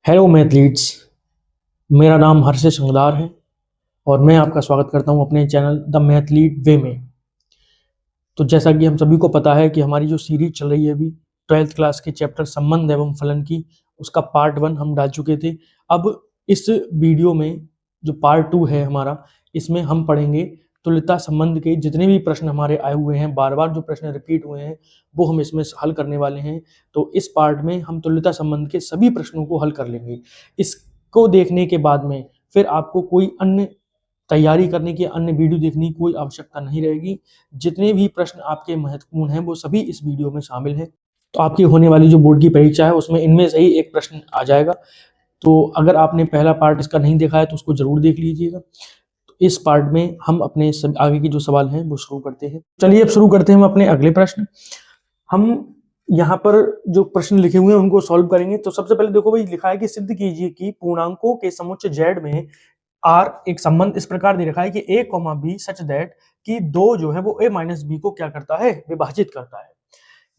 Hello मैथलीट्स, मेरा नाम हर्षित संगदार है और मैं आपका स्वागत करता हूं अपने चैनल द मैथलीट वे में। तो जैसा कि हम सभी को पता है कि हमारी जो सीरीज चल रही है अभी 12th क्लास के चैप्टर संबंध एवं फलन की, उसका पार्ट 1 हम डाल चुके थे। अब इस वीडियो में जो पार्ट 2 है हमारा, इसमें हम पढ़ेंगे तुल्यता संबंध के जितने भी प्रश्न हमारे आए हुए हैं, बार बार जो प्रश्न रिपीट हुए हैं वो हम इसमें हल करने वाले हैं। तो इस पार्ट में हम तुल्यता संबंध के सभी प्रश्नों को हल कर लेंगे। इसको देखने के बाद में फिर आपको कोई अन्य तैयारी करने की, अन्य वीडियो देखने की कोई आवश्यकता नहीं रहेगी। जितने भी प्रश्न आपके महत्वपूर्ण हैं वो सभी इस वीडियो में शामिल हैं। तो आपकी होने वाली जो बोर्ड की परीक्षा है उसमें इनमें से ही एक प्रश्न आ जाएगा। तो अगर आपने पहला पार्ट इसका नहीं देखा है तो उसको जरूर देख लीजिएगा। तो इस पार्ट में हम अपने आगे के जो सवाल हैं वो शुरू करते हैं। चलिए अब शुरू करते हैं हम अपने अगले प्रश्न। हम यहाँ पर जो प्रश्न लिखे हुए हैं उनको सॉल्व करेंगे। तो सबसे पहले देखो भाई, लिखा है कि सिद्ध कीजिए कि पूर्णांकों के समुच्चय Z में आर एक संबंध इस प्रकार दे रखा है कि a, b सच दैट कि दो जो है वो a माइनस बी को क्या करता है, विभाजित करता है।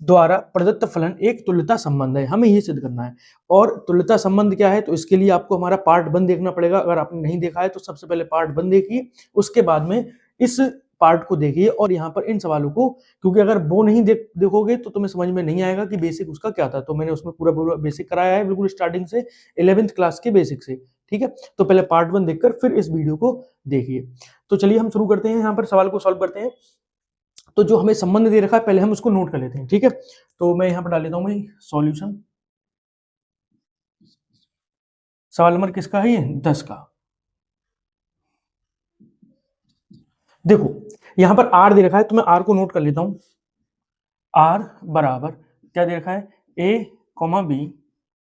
द्वारा प्रदत्त फलन एक तुल्यता संबंध है, हमें ये सिद्ध करना है। और तुल्यता संबंध क्या है, तो इसके लिए आपको हमारा पार्ट 1 देखना पड़ेगा। अगर आपने नहीं देखा है तो सबसे पहले पार्ट 1 देखिए, उसके बाद में इस पार्ट को देखिए और यहाँ पर इन सवालों को, क्योंकि अगर वो नहीं देखोगे तो तुम्हें समझ में नहीं आएगा कि बेसिक उसका क्या था। तो मैंने उसमें पूरा बेसिक कराया है, बिल्कुल स्टार्टिंग से 11th क्लास के बेसिक से। ठीक है, तो पहले पार्ट 1 देखकर फिर इस वीडियो को देखिए। तो चलिए हम शुरू करते हैं, यहाँ पर सवाल को सॉल्व करते हैं। तो जो हमें संबंध दे रखा है पहले हम उसको नोट कर लेते हैं। ठीक है, तो मैं यहाँ पर डाल लेता हूँ भाई सॉल्यूशन। सवाल नंबर किसका है, ये 10 का। देखो यहाँ पर आर दे रखा है तो मैं आर को नोट कर लेता हूँ। आर बराबर क्या दे रखा है, ए कॉमा बी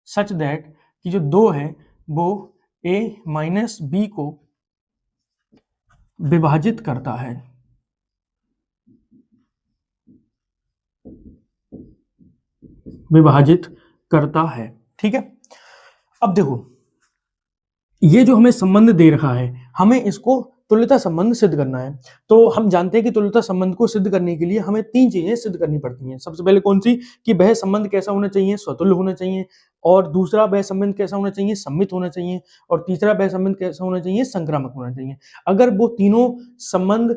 सच दैट कि जो दो है वो a माइनस बी को विभाजित करता है। विभाजित करता है, ठीक है। अब देखो ये जो हमें संबंध दे रखा है, हमें इसको तुल्यता संबंध सिद्ध करना है। तो हम जानते हैं कि तुल्यता संबंध को सिद्ध करने के लिए हमें 3 चीजें सिद्ध करनी पड़ती हैं। सबसे पहले कौन सी, कि वह संबंध कैसा होना चाहिए, स्वतुल्य होना चाहिए। और दूसरा, वह संबंध कैसा होना चाहिए, सम्मित होना चाहिए। और तीसरा, वह संबंध कैसा होना चाहिए, संक्रामक होना चाहिए। अगर वो तीनों संबंध,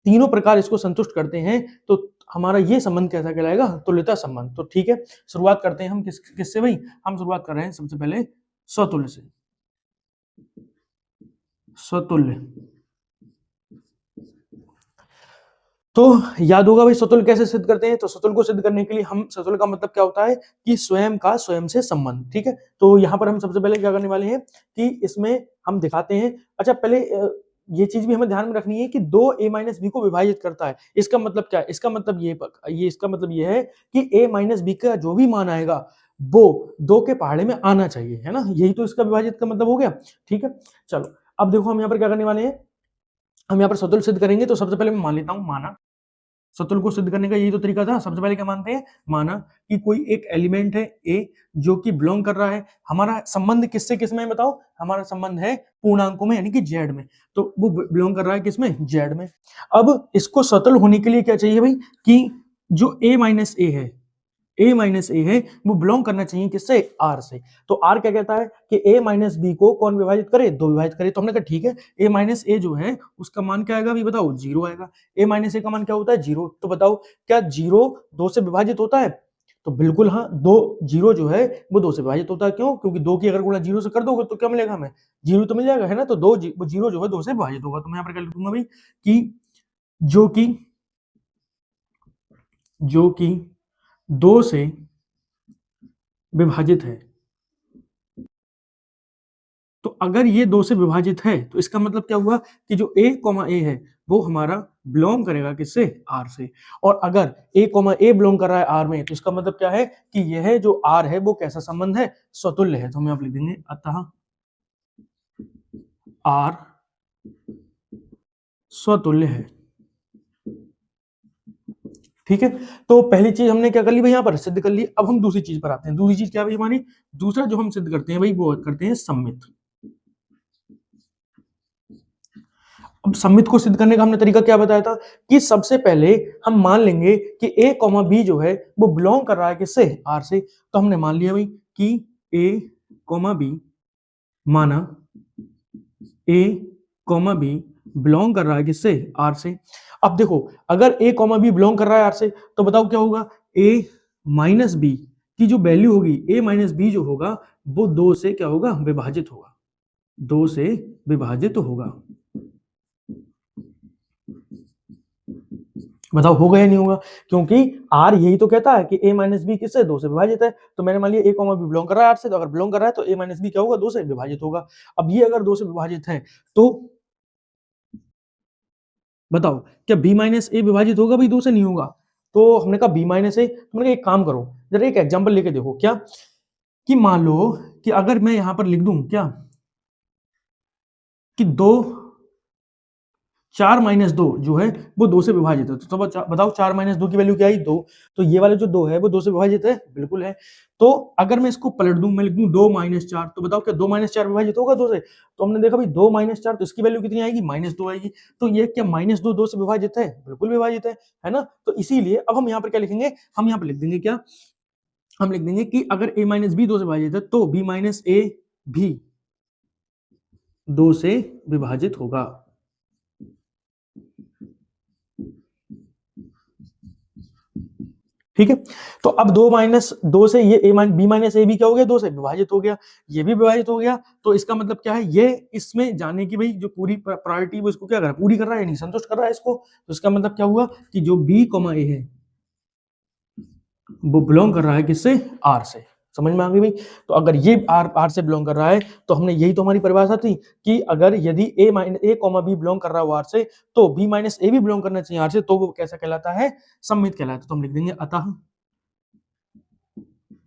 तीनों प्रकार इसको संतुष्ट करते हैं तो हमारा ये संबंध कैसा कहलाएगा, तुल्यता संबंध। तो ठीक है, शुरुआत करते हैं हम किससे भाई, हम शुरुआत कर रहे हैं सबसे पहले स्वतुल्य से। स्वतुल्य, तो याद होगा भाई स्वतुल्य कैसे सिद्ध करते हैं। तो स्वतुल्य को सिद्ध करने के लिए हम, स्वतुल्य का मतलब क्या होता है कि स्वयं का स्वयं से संबंध। ठीक है, तो यहाँ पर हम सबसे पहले क्या करने वाले हैं कि इसमें हम दिखाते हैं। अच्छा पहले ये चीज भी हमें ध्यान में रखनी है कि दो a माइनस बी को विभाजित करता है। इसका मतलब क्या है, इसका मतलब ये इसका मतलब ये है कि a माइनस बी का जो भी मान आएगा वो दो के पहाड़े में आना चाहिए, है ना। यही तो इसका विभाजित का मतलब हो गया। ठीक है, चलो अब देखो हम यहाँ पर क्या करने वाले हैं। हम यहाँ पर स्वतुल्य सिद्ध करेंगे। तो सबसे पहले मैं मान लेता हूँ, माना स्वतुल्य को सिद्ध करने का यही तो तरीका था। सबसे पहले क्या मानते हैं, माना कि कोई एक एलिमेंट है ए जो कि बिलोंग कर रहा है। हमारा संबंध किससे किसमें बताओ, हमारा संबंध है पूर्णांकों में यानी कि जेड में। तो वो बिलोंग कर रहा है किसमें, जेड में। अब इसको स्वतुल्य होने के लिए क्या चाहिए भाई, कि जो a माइनस ए है, a माइनस ए है वो बिलोंग करना चाहिए किससे, r से। तो r क्या कहता है कि a माइनस बी को कौन विभाजित करे, दो विभाजित करे। तो हमने कहा ठीक है, a माइनस ए जो है उसका मान क्या आएगा अभी बताओ, 0 आएगा। a माइनस ए का मान क्या होता है, 0। तो बताओ क्या 0 2 से विभाजित होता है, तो बिल्कुल हाँ, 0 जो है वो 2 से विभाजित होता है। क्यों, क्योंकि 2 की अगर गुणा 0 से कर दोगे तो क्या मिलेगा हमें, 0 तो मिल जाएगा, है ना। तो 0 जो है 2 से विभाजित होगा। तो मैं यहाँ पर क्या लिखूंगा भाई कि जो कि 2 से विभाजित है। तो अगर ये 2 से विभाजित है तो इसका मतलब क्या हुआ कि जो a, a है वो हमारा बिलोंग करेगा किससे, r से। और अगर a, a बिलोंग कर रहा है r में तो इसका मतलब क्या है कि यह जो r है वो कैसा संबंध है, स्वतुल्य है। तो हम यहाँ पर लिख देंगे अतः r स्वतुल्य है। ठीक है, तो पहली चीज हमने क्या कर ली भाई, यहाँ पर सिद्ध कर ली। अब हम दूसरी चीज पर आते हैं। दूसरी चीज क्या भाई हमारी, दूसरा जो हम सिद्ध करते हैं भाई वो करते हैं सम्मित। अब सम्मित को सिद्ध करने का हमने तरीका क्या बताया था कि सबसे पहले हम मान लेंगे कि a, b जो है वो बिलोंग कर रहा है किससे, r से। तो हमने मान लिया भाई कि a, b माना ए कॉमा बी बिलोंग कर रहा है किससे, आर से। अब देखो अगर ए कॉमा बी बिलोंग कर रहा है आर से तो बताओ क्या होगा, ए माइनस बी की जो वैल्यू होगी, ए माइनस बी जो होगा वो 2 से क्या होगा, विभाजित होगा, 2 से विभाजित होगा। बताओ होगा या नहीं होगा, क्योंकि आर यही तो कहता है कि ए माइनस बी किससे, 2 से विभाजित है। तो मैंने मान लिया ए कॉमा बी बिलोंग कर रहा है आर से, तो अगर बिलोंग कर रहा है तो ए माइनस बी क्या होगा, 2 से विभाजित होगा। अब ये अगर 2 से विभाजित है तो बताओ क्या बी माइनस ए विभाजित होगा भाई, 2 से नहीं होगा। तो हमने कहा बी माइनस ए, तो मैंने कहा एक काम करो जरा एक एग्जांपल लेके देखो, क्या कि मान लो कि अगर मैं यहां पर लिख दूं क्या कि 4 माइनस 2 जो है वो 2 से विभाजित है, तो बताओ 4 माइनस 2 की वैल्यू क्या आई, 2। तो ये वाला जो 2 है वो 2 से विभाजित है, बिल्कुल है। तो अगर मैं इसको पलट दूं, मैं लिख दूं 2 माइनस 4, तो बताओ क्या 2 माइनस 4 विभाजित होगा 2 से। तो हमने देखा भाई 2 माइनस 4 तो इसकी वैल्यू कितनी आएगी, माइनस 2 आएगी। तो ये क्या माइनस 2 2 से विभाजित है, बिल्कुल विभाजित है ना। तो इसीलिए अब हम यहाँ पर क्या लिखेंगे, हम यहाँ पर लिख देंगे क्या, हम लिख देंगे कि अगर a माइनस बी 2 से विभाजित है तो b माइनस ए भी 2 से विभाजित होगा। ठीक है, तो अब 2 माइनस 2 से ये बी माइनस ए भी क्या हो गया, 2 से विभाजित हो गया, ये भी विभाजित हो गया। तो इसका मतलब क्या है, ये इसमें जाने की भाई जो पूरी प्रायोरिटी वो इसको क्या कर रहा है, पूरी कर रहा है, नहीं संतुष्ट कर रहा है इसको। तो इसका मतलब क्या हुआ कि जो बी कॉमा ए है वो बिलोंग कर रहा है किससे, आर से। समझ में आ गई भाई। तो अगर ये आर से बिलोंग कर रहा है तो हमने यही तो हमारी परिभाषा थी कि अगर यदि ए कॉमा बी बिलोंग कर रहा है आर से तो बी माइनस ए भी बिलोंग करना चाहिए आर से, तो वो कैसा कहलाता है, सममित कहलाता है। तो हम लिख देंगे अतः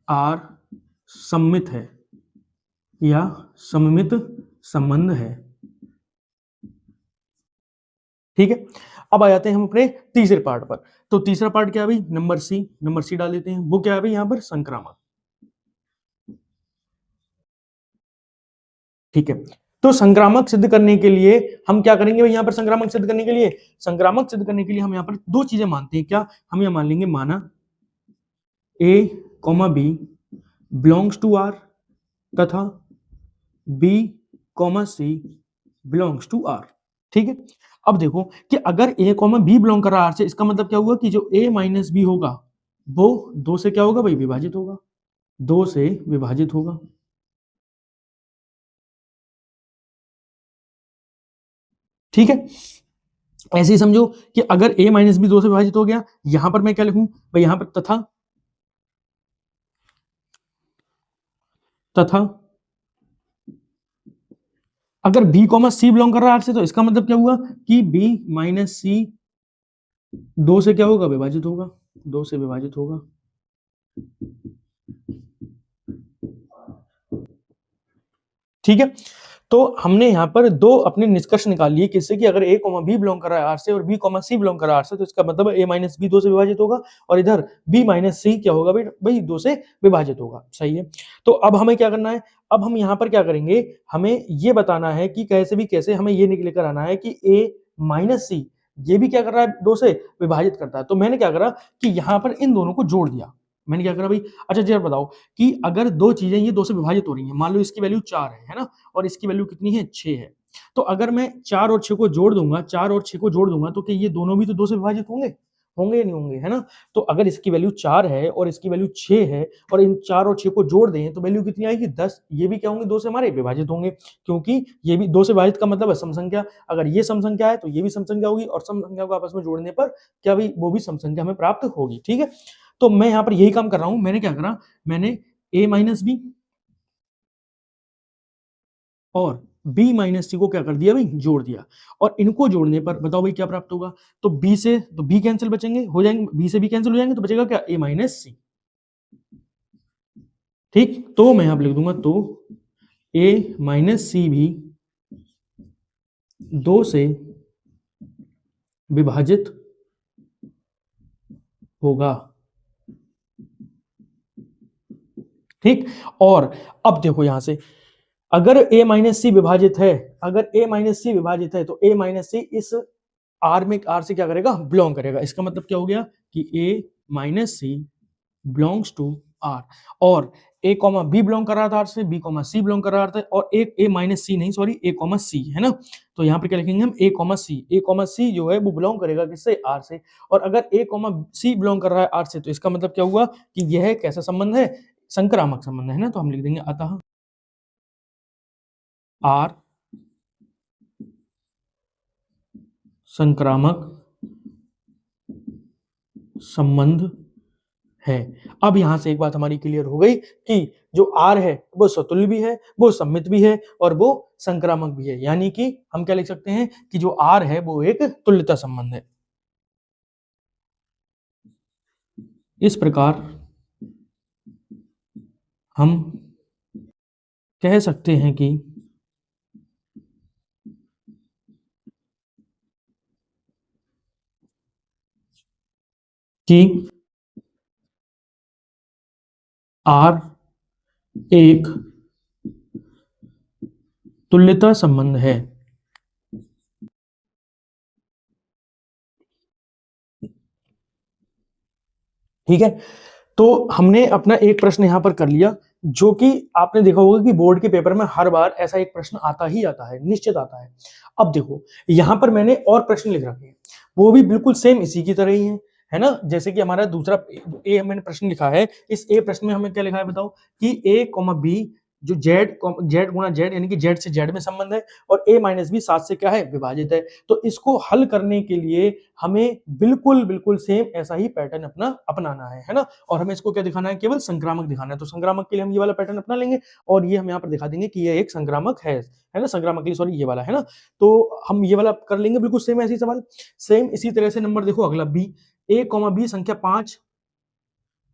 आर सममित है या सममित संबंध है। ठीक है, अब आ जाते हैं हम अपने तीसरे पार्ट पर। तो तीसरा पार्ट क्या है भाई, नंबर सी डाल देते हैं। वो क्या है भाई, यहां पर संक्रामक। ठीक है, तो संक्रामक सिद्ध करने के लिए हम क्या करेंगे भाई, यहां पर संक्रामक सिद्ध करने के लिए, संक्रामक सिद्ध करने के लिए हम यहां पर दो चीजें मानते हैं। क्या, हम यह मान लेंगे, माना A comma B belongs to R तथा B comma C belongs to R. ठीक है, अब देखो कि अगर ए कॉमा बी बिलोंग कर रहा है आर से, इसका मतलब क्या हुआ कि जो ए माइनस बी होगा वो 2 से क्या होगा भाई, विभाजित होगा, 2 से विभाजित होगा। ठीक है, ऐसे ही समझो कि अगर a माइनस बी 2 से विभाजित हो गया, यहां पर मैं क्या लिखूं भाई, यहां पर तथा अगर b कॉमा सी बिलोंग कर रहा है R से, तो इसका मतलब क्या हुआ कि b माइनस सी 2 से क्या होगा, विभाजित होगा, 2 से विभाजित होगा। ठीक है, तो हमने यहाँ पर दो अपने निष्कर्ष निकाल लिए किससे, कि अगर a कॉमा बी बिलोंग कर रहा है आर से और b कॉमा सी बिलोंग कर रहा है आर से, तो इसका मतलब a माइनस बी 2 से विभाजित होगा और इधर b माइनस सी क्या होगा भाई 2 से विभाजित होगा। सही है, तो अब हमें क्या करना है, अब हम यहाँ पर क्या करेंगे, हमें ये बताना है कि कैसे भी कैसे हमें ये लेकर आना है कि a माइनस सी ये भी क्या कर रहा है, 2 से विभाजित करता है। तो मैंने क्या करा कि यहाँ पर इन दोनों को जोड़ दिया। मैंने क्या करा भाई, अच्छा जरा बताओ कि अगर दो चीजें ये 2 से विभाजित हो रही हैं, मान लो इसकी वैल्यू 4 है ना, और इसकी वैल्यू कितनी है, 6 है। तो अगर मैं 4 और 6 को जोड़ दूंगा, 4 और 6 को जोड़ दूंगा, तो क्या ये दोनों भी तो 2 से विभाजित होंगे, होंगे या नहीं होंगे, है ना। तो अगर इसकी वैल्यू 4 है और इसकी वैल्यू 6 है और इन 4 और 6 को जोड़ दें तो वैल्यू कितनी आएगी, 10। ये भी क्या होंगे, 2 से हमारे विभाजित होंगे, क्योंकि ये भी 2 से विभाजित का मतलब है समसंख्या। अगर ये समसंख्या है तो ये भी समसंख्या होगी, और समसंख्या को आपस में जोड़ने पर क्या भाई, वो भी समसंख्या हमें प्राप्त होगी। ठीक है, तो मैं यहां पर यही काम कर रहा हूं। मैंने क्या करा, मैंने a माइनस बी और b माइनस सी को क्या कर दिया भाई, जोड़ दिया, और इनको जोड़ने पर बताओ भाई क्या प्राप्त होगा। तो b से तो b कैंसिल बचेंगे, हो जाएंगे, b से b कैंसिल हो जाएंगे, तो बचेगा क्या, a माइनस सी। ठीक, तो मैं यहां पर लिख दूंगा, तो a माइनस सी भी 2 से विभाजित होगा। ठीक, और अब देखो यहां से, अगर a माइनस सी विभाजित है, अगर a माइनस सी विभाजित है तो a माइनस सी इस r में r से क्या करेगा, बिलोंग करेगा। इसका मतलब क्या हो गया कि a minus c belongs to R, और ए कॉमा बी बिलोंग कर रहा था आर से, बी कॉमा सी बिलोंग कर रहा था, और एक ए माइनस सी नहीं, सॉरी, ए कॉमा सी है ना। तो यहाँ पर क्या लिखेंगे हम, ए कॉमा सी जो है वो बिलोंग करेगा किससे, आर से। और अगर ए कॉमा सी बिलोंग कर रहा है आर से, तो इसका मतलब क्या हुआ कि यह कैसा संबंध है, संक्रामक संबंध है ना। तो हम लिख देंगे अतः आर संक्रामक संबंध है। अब यहां से एक बात हमारी क्लियर हो गई कि जो आर है वो स्वतुल्य भी है, वो सममित भी है, और वो संक्रामक भी है। यानी कि हम क्या लिख सकते हैं कि जो आर है वो एक तुल्यता संबंध है। इस प्रकार हम कह सकते हैं कि आर एक तुल्यता संबंध है। ठीक है, तो हमने अपना एक प्रश्न यहां पर कर लिया, जो कि आपने देखा होगा कि बोर्ड के पेपर में हर बार ऐसा एक प्रश्न आता ही आता है, निश्चित आता है। अब देखो यहां पर मैंने और प्रश्न लिख रखे हैं, वो भी बिल्कुल सेम इसी की तरह ही है ना। जैसे कि हमारा दूसरा ए मैंने प्रश्न लिखा है, इस ए प्रश्न में हमें क्या लिखा है बताओ, कि ए कॉमा बी जो जेड गुणा जेड यानी कि जेड से जेड में संबंध है, और ए माइनस बी 7 से क्या है, विभाजित है। तो इसको हल करने के लिए हमें बिल्कुल बिल्कुल सेम ऐसा ही पैटर्न अपनाना है ना। और हमें इसको क्या दिखाना है, केवल संक्रामक दिखाना है। तो संक्रामक के लिए हम ये वाला पैटर्न अपना लेंगे, और ये हम यहाँ पर दिखा देंगे कि ये एक संक्रामक है ना, संक्रामक के लिए सॉरी ये वाला है ना। तो हम ये वाला कर लेंगे बिल्कुल सेम ऐसी सवाल। सेम इसी तरह से नंबर देखो अगला बी, ए कॉमा बी संख्या 5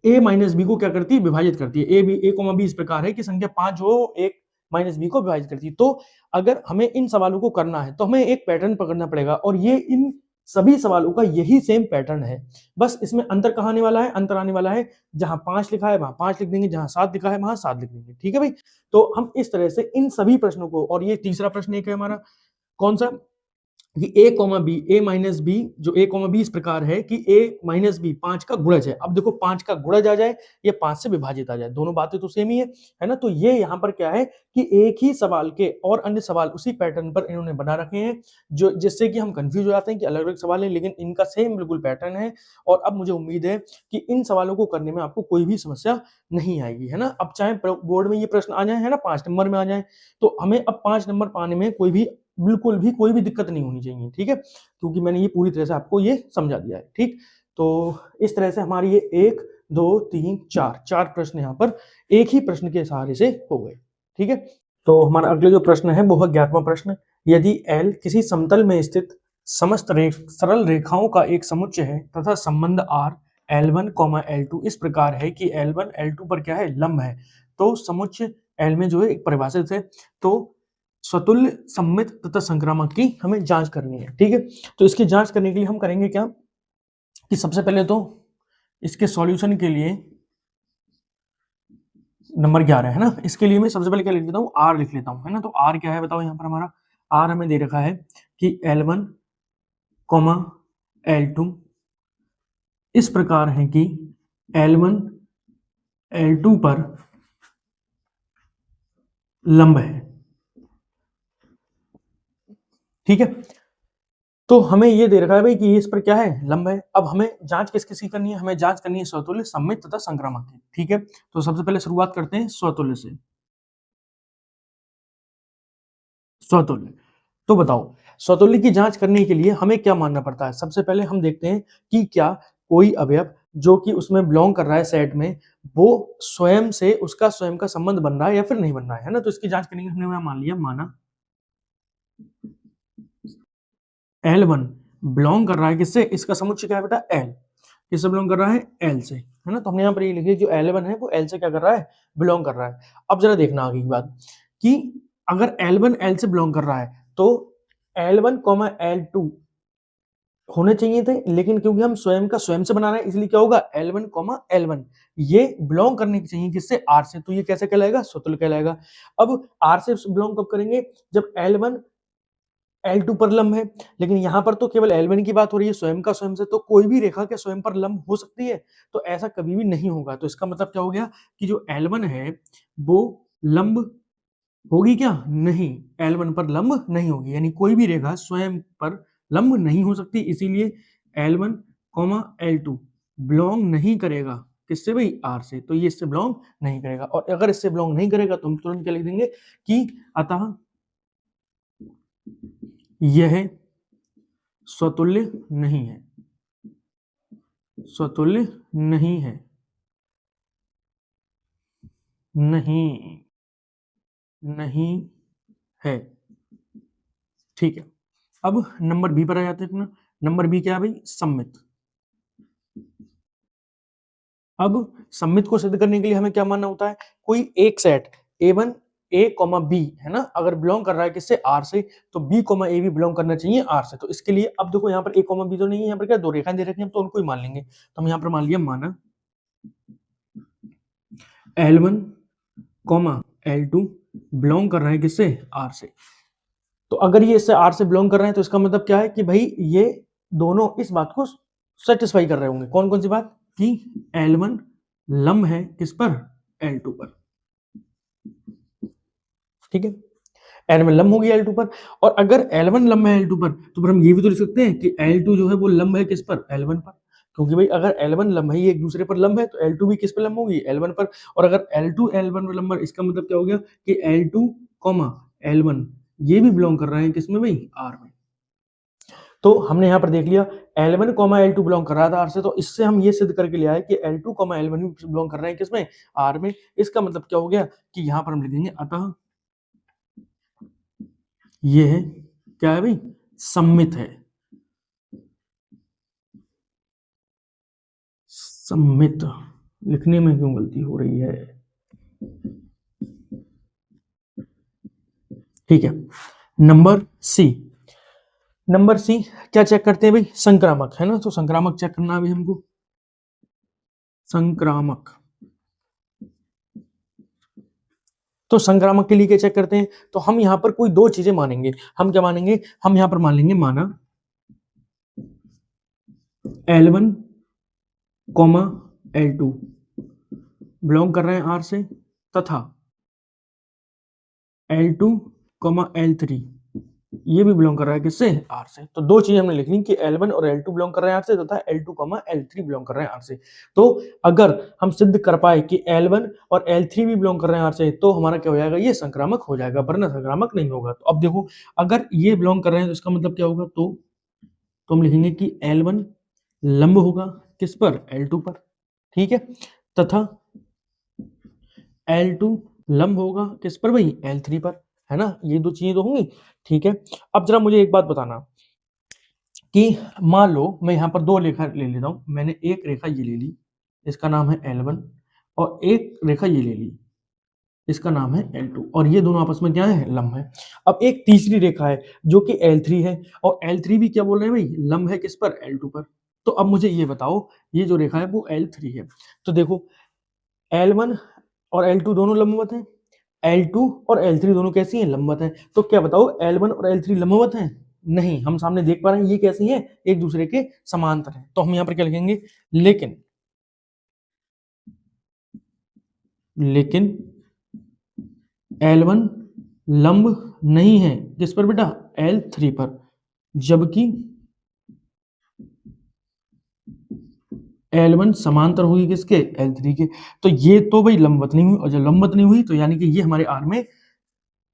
ए माइनस बी को क्या करती है, विभाजित करती है। ए कॉमा बी इस प्रकार है कि संख्या 5 जो एक माइनस बी को विभाजित करती है। तो अगर हमें इन सवालों को करना है तो हमें एक पैटर्न पकड़ना पड़ेगा, और ये इन सभी सवालों का यही सेम पैटर्न है। बस इसमें अंतर कहाँ आने वाला है, अंतर आने वाला है जहां 5 लिखा है वहां 5 लिख देंगे, जहां 7 लिखा है वहां 7 लिख देंगे। ठीक है भाई, तो हम इस तरह से इन सभी प्रश्नों को, और ये तीसरा प्रश्न एक है हमारा कौन सा, कि a comma b, a minus b, जो a कॉमा बी इस प्रकार है कि a माइनस बी 5 का गुणज है। अब देखो 5 का गुणज आ जाए या 5 से विभाजित आ जाए, दोनों बातें तो सेम ही है ना। तो ये यहाँ पर क्या है कि एक ही सवाल के और अन्य सवाल उसी पैटर्न पर इन्होंने बना रखे हैं, जो जिससे कि हम कंफ्यूज हो जाते हैं कि अलग अलग सवाल है, लेकिन इनका सेम बिल्कुल पैटर्न है। और अब मुझे उम्मीद है कि इन सवालों को करने में आपको कोई भी समस्या नहीं आएगी, है ना। अब चाहे बोर्ड में ये प्रश्न आ जाए, है ना, 5 नंबर में आ जाए, तो हमें अब 5 नंबर पाने में बिल्कुल भी कोई भी दिक्कत नहीं होनी चाहिए। ठीक है, क्योंकि मैंने ये पूरी तरह से आपको ये समझा दिया है। ठीक, तो इस तरह से हमारी ये 1 2 3 4 प्रश्न यहाँ पर एक ही प्रश्न के सहारे से हो गए। ठीक है, तो हमारा अगले जो प्रश्न है वो है 11वां प्रश्न। यदि L किसी समतल में स्थित समस्त सरल रेखाओं का एक समुच्चय है तथा संबंध R L1, L2 इस प्रकार है कि L1 L2 पर क्या है, लंब है, तो समुच्चय L में जो है एक परिभाषित है। तो स्वतुल्य, सममित तथा संक्रामक की हमें जांच करनी है। ठीक है, तो इसकी जांच करने के लिए हम करेंगे क्या, कि सबसे पहले तो इसके सॉल्यूशन के लिए नंबर 11 है ना, इसके लिए मैं सबसे पहले क्या लिख लेता हूँ, आर लिख लेता हूँ, है ना। तो आर क्या है बताओ, यहाँ पर हमारा आर हमें दे रखा है कि L1, L2 इस प्रकार है कि L1 L2 पर लंब है। ठीक है, तो हमें ये दे रखा है भाई कि इस पर क्या है, लंब है। अब हमें जांच किस किस की करनी है, हमें जांच करनी है स्वतुल्य, सममित तथा संक्रामक की। ठीक है, तो सबसे पहले शुरुआत करते हैं स्वतुल्य से। स्वतुल्य, तो बताओ स्वतुल्य की जांच करने के लिए हमें क्या मानना पड़ता है। सबसे पहले हम देखते हैं कि क्या कोई अवयव जो कि उसमें बिलोंग कर रहा है सेट में, वो स्वयं से उसका स्वयं का संबंध बन रहा है या फिर नहीं बन रहा है ना। तो इसकी जांच करने के लिए हमने मान लिया, माना L1 बिलोंग कर रहा है किससे, इसका समुच्चय क्या है बेटा, L, किससे बिलोंग कर रहा है, L से, है ना। तो हमने यहाँ पर ये लिखिए जो L1 है वो L से क्या कर रहा है, बिलोंग कर रहा है। अब जरा देखना आगे की बात, कि अगर L1 L से बिलोंग कर रहा है तो L1, L2 होने चाहिए थे, लेकिन क्योंकि हम स्वयं का स्वयं से बना रहे हैं इसलिए क्या होगा, L1, L1 ये बिलोंग करने की चाहिए किससे, R से। तो ये कैसे कहलाएगा, स्वतुल्य कहलाएगा। अब R से बिलोंग कब करेंगे, जब L1 L2 पर लंब है, लेकिन यहाँ पर तो केवल L1 की बात हो रही है स्वयं का स्वयं से, तो कोई भी रेखा क्या स्वयं पर लंब हो सकती है? तो ऐसा कभी भी नहीं होगा। तो इसका मतलब क्या हो गया कि जो L1 है वो लंब होगी क्या? नहीं, L1 पर लंब नहीं होगी, यानी कोई भी रेखा स्वयं पर लंब नहीं हो सकती, इसीलिए L1, L2 बिलोंग नहीं करेगा किससे भाई? R से। तो ये इससे बिलोंग नहीं करेगा, और अगर इससे बिलोंग नहीं करेगा तो हम तुरंत क्या लिख देंगे कि अतः यह स्वतुल्य नहीं है, स्वतुल्य नहीं है, नहीं नहीं है। ठीक है, अब नंबर बी पर आ जाते हैं अपना। नंबर बी क्या है भाई? सम्मित। अब सम्मित को सिद्ध करने के लिए हमें क्या मानना होता है? कोई एक सेट A1 A, B है ना, अगर बिलोंग कर रहा है किससे? R से, तो B, A भी बिलोंग करना चाहिए R से। तो इसके लिए अब देखो यहाँ पर A, B तो नहीं है, यहाँ पर क्या दो रेखाएं दे रखी हैं, तो उनको ही मान लेंगे। तो हम यहाँ पर मान लिया, माना L1, L2 बिलोंग कर रहे हैं किससे? R से। तो अगर ये इससे R से बिलोंग कर रहे हैं तो इसका मतलब क्या है कि भाई ये दोनों इस बात को सेटिस्फाई कर रहे होंगे। कौन कौन सी बात? कि L1 लंब है किस पर? L2 पर। ठीक है, L1 लंब होगी L2 पर, और अगर L1 लंब है L2 पर तो फिर हम ये भी तो लिख सकते हैं कि L2 जो है वो लंब है किस पर? L1 पर। क्योंकि भाई अगर L1 लंब है, ये एक दूसरे पर लंब है, तो L2 भी किस पर लंब होगी? L1 पर। और अगर L2 L1 पर लंब है, इसका मतलब क्या हो गया कि L2, L1 ये भी बिलोंग कर रहे हैं किसमें भाई? R में। तो हमने यहाँ पर देख लिया L1, L2 बिलोंग कर रहा था R से, तो इससे हम ये सिद्ध करके ले आए कि L2, L1 भी बिलोंग कर रहे हैं किसमें? R में। इसका मतलब क्या हो गया कि यहाँ पर हम लिखेंगे अतः ये है क्या है भाई? सम्मित है। सम्मित लिखने में क्यों गलती हो रही है? ठीक है, नंबर सी। नंबर सी क्या चेक करते हैं भाई? संक्रामक है ना, तो संक्रामक चेक करना है भाई हमको। संक्रामक, तो संक्रामक के लिए क्या चेक करते हैं? तो हम यहाँ पर कोई दो चीजें मानेंगे। हम क्या मानेंगे? हम यहाँ पर मान लेंगे, माना L1, L2 बिलोंग कर रहे हैं R से, तथा L2, L3 ये भी बिलोंग कर रहा है किससे? R से। तो दो चीजें हमने लिखनी कि L1 और L2 बिलोंग कर रहे हैं R से, तथा L2, L3 बिलोंग कर रहे हैं R से। तो अगर हम सिद्ध कर पाए कि L1 और L3 भी बिलोंग कर रहे हैं R से, तो हमारा क्या हो जाएगा? ये संक्रामक हो जाएगा, वरना संक्रामक नहीं होगा। तो अब देखो, अगर ये बिलोंग कर रहे हैं तो इसका मतलब क्या होगा? तो हम लिखेंगे कि L1 लंब होगा किस पर? L2 पर। ठीक है, तथा L2 लंब होगा किस पर भाई? L3 पर, है ना। ये दो चीजें तो होंगी। ठीक है, अब जरा मुझे एक बात बताना कि मान लो मैं यहाँ पर दो रेखा ले लेता हूँ। मैंने एक रेखा ये ले ली, इसका नाम है L1, और एक रेखा ये ले ली, इसका नाम है L2, और ये दोनों आपस में क्या है? लंब है। अब एक तीसरी रेखा है जो कि L3 है, और L3 भी क्या बोल रहे हैं भाई? लंब है किस पर? L2 पर। तो अब मुझे ये बताओ, ये जो रेखा है वो L3 है, तो देखो L1 और L2 दोनों लंबवत हैं, L2 और L3 दोनों कैसी हैं? लंबवत हैं। तो क्या बताओ, L1 और L3 लंबवत हैं? नहीं, हम सामने देख पा रहे हैं ये कैसी हैं? एक दूसरे के समांतर हैं। तो हम यहाँ पर क्या लिखेंगे? लेकिन L1 लंब नहीं है किस पर बेटा? L3 पर, जबकि L1 समांतर हुई किसके? L3 के। तो ये तो भाई लंबवत नहीं हुई, और जब लंबवत नहीं हुई तो यानी कि ये हमारे R में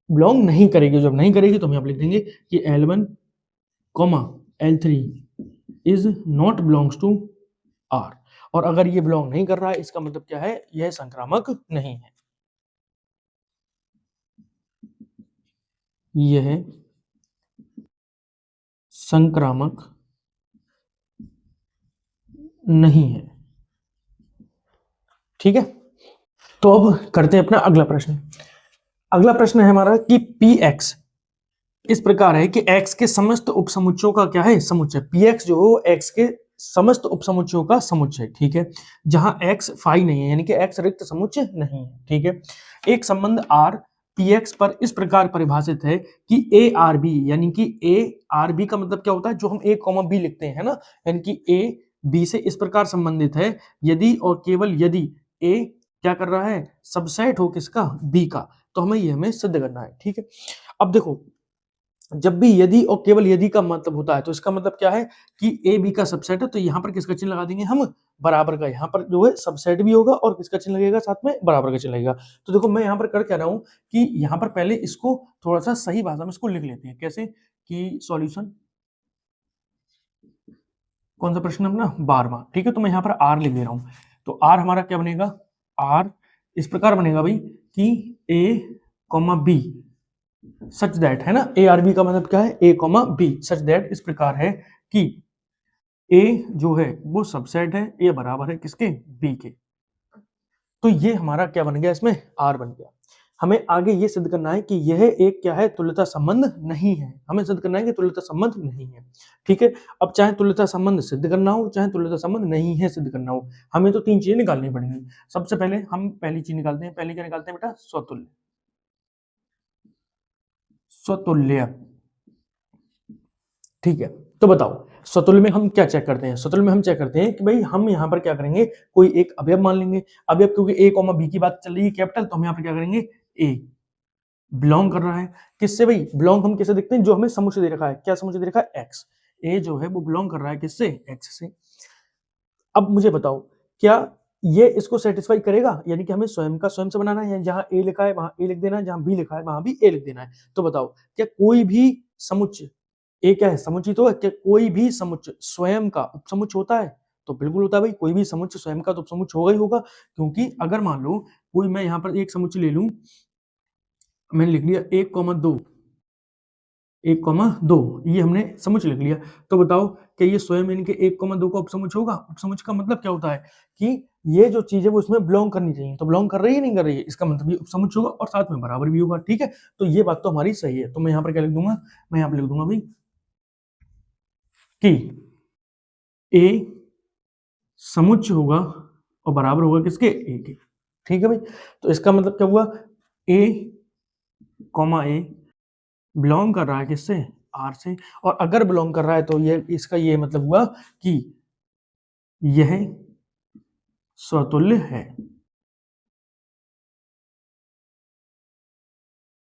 बिलोंग नहीं करेगी। जब नहीं करेगी तो हम यहाँ पर लिख देंगे कि L1, L3 is not belongs to R। और अगर ये बिलोंग नहीं कर रहा है, इसका मतलब क्या है? यह संक्रामक नहीं है। यह संक्रामक नहीं है। ठीक है, तो अब करते हैं अपना अगला प्रश्न। अगला प्रश्न है हमारा कि Px इस प्रकार है कि x के समस्त उपसमुच्चयों का क्या है? समुच्चय। Px जो है x के समस्त उपसमुच्चयों का समुच्चय। ठीक है, जहां x फाई नहीं है, यानी कि x रिक्त समुच्चय नहीं है। ठीक है, एक संबंध R px पर इस प्रकार परिभाषित है कि a r b, यानी कि a r b का मतलब क्या होता है, जो हम a कॉमा b लिखते हैं ना, यानी कि a b से इस प्रकार संबंधित है यदि और केवल यदि a क्या कर रहा है, सबसेट हो किसका, b का। तो हमें सिद्ध करना है, ठीक है। अब देखो, जब भी यदि और केवल यदि का मतलब होता है तो इसका मतलब क्या है कि ए बी का सबसेट है, तो यहाँ पर किसका चिन्ह लगा देंगे हम, बराबर का। यहाँ पर जो है सबसेट भी होगा और किसका चिन्ह लगेगा साथ में, बराबर का चिन्ह लगेगा। तो देखो मैं यहाँ पर कर क्या रहा हूँ कि यहाँ पर पहले इसको थोड़ा सा सही भाषा में इसको लिख लेते हैं। कैसे कि सॉल्यूशन, कौन सा प्रश्न अपना 12वां, ठीक है। तो मैं यहाँ पर आर लिख दे रहा हूँ। तो आर हमारा क्या बनेगा, आर इस प्रकार बनेगा भाई कि A comma b such that, है ना, ए आर बी का मतलब क्या है, ए कॉमा बी सच दैट इस प्रकार है कि ए जो है वो सबसेट है, ए बराबर है किसके, बी के। तो ये हमारा क्या बन गया, इसमें आर बन गया। हमें आगे ये सिद्ध करना है कि यह एक क्या है, तुल्यता संबंध नहीं है। हमें सिद्ध करना है कि तुल्यता संबंध नहीं है, ठीक है। अब चाहे तुल्यता संबंध सिद्ध करना हो, चाहे तुल्यता संबंध नहीं है सिद्ध करना हो, हमें तो तीन चीजें निकालनी पड़ेंगी। सबसे पहले हम पहली चीज निकालते हैं, पहले क्या निकालते हैं बेटा, स्वतुल्य। स्वतुल्य, ठीक है। तो बताओ स्वतुल्य में हम क्या चेक करते हैं, स्वतुल्य में हम चेक करते हैं कि भाई हम यहाँ पर क्या करेंगे, कोई एक अवयव मान लेंगे। अवयव क्योंकि ए कॉमा बी की बात चल रही है कैपिटल, तो हम यहाँ पर क्या करेंगे, ए बिलोंग कर रहा है किससे भाई, बिलोंग हम कैसे देखते हैं, जो हमें समुच्चय दे रखा है, क्या समुच्चय दे रखा है, एक्स। ए जो है वो बिलोंग कर रहा है किससे, एक्स से। अब मुझे बताओ क्या ये इसको सेटिस्फाई करेगा, यानी कि हमें स्वयं का स्वयं से बनाना है, जहां ए लिखा है वहां ए लिख देना है, जहां बी लिखा है वहां भी ए लिख देना है। तो बताओ क्या कोई भी समुच्चय, ए क्या है, समुच्चय तो है, क्या कोई भी समुच्चय स्वयं का उपसमुच्चय होता है, तो बिल्कुल होता है भाई, कोई भी समुच्चय स्वयं का तो उपसमुच्चय होगा ही होगा। क्योंकि अगर मान लो कोई, मैं यहाँ पर एक समुच्चय ले लूं, मैंने लिख लिया 1,2, 1,2, ये हमने समुच्चय लिख लिया। तो बताओ कि ये स्वयं इनके 1,2 का उपसमुच्चय होगा। उपसमुच्चय का मतलब क्या होता है कि ये जो चीज है वो इसमें बिलोंग करनी चाहिए, तो बिलोंग कर रही है नहीं कर रही है, इसका मतलब ये उपसमुच्चय होगा और साथ में बराबर भी होगा, ठीक है। तो ये बात तो हमारी सही है। तो मैं यहाँ पर क्या लिख दूंगा, मैं यहाँ पर लिख दूंगा भाई कि ए समुच्चय होगा और बराबर होगा किसके, ए के, ठीक है भाई। तो इसका मतलब क्या हुआ, ए कॉमा ए बिलोंग कर रहा है किससे, आर से। और अगर बिलोंग कर रहा है तो ये इसका ये मतलब हुआ कि यह स्वतुल्य है,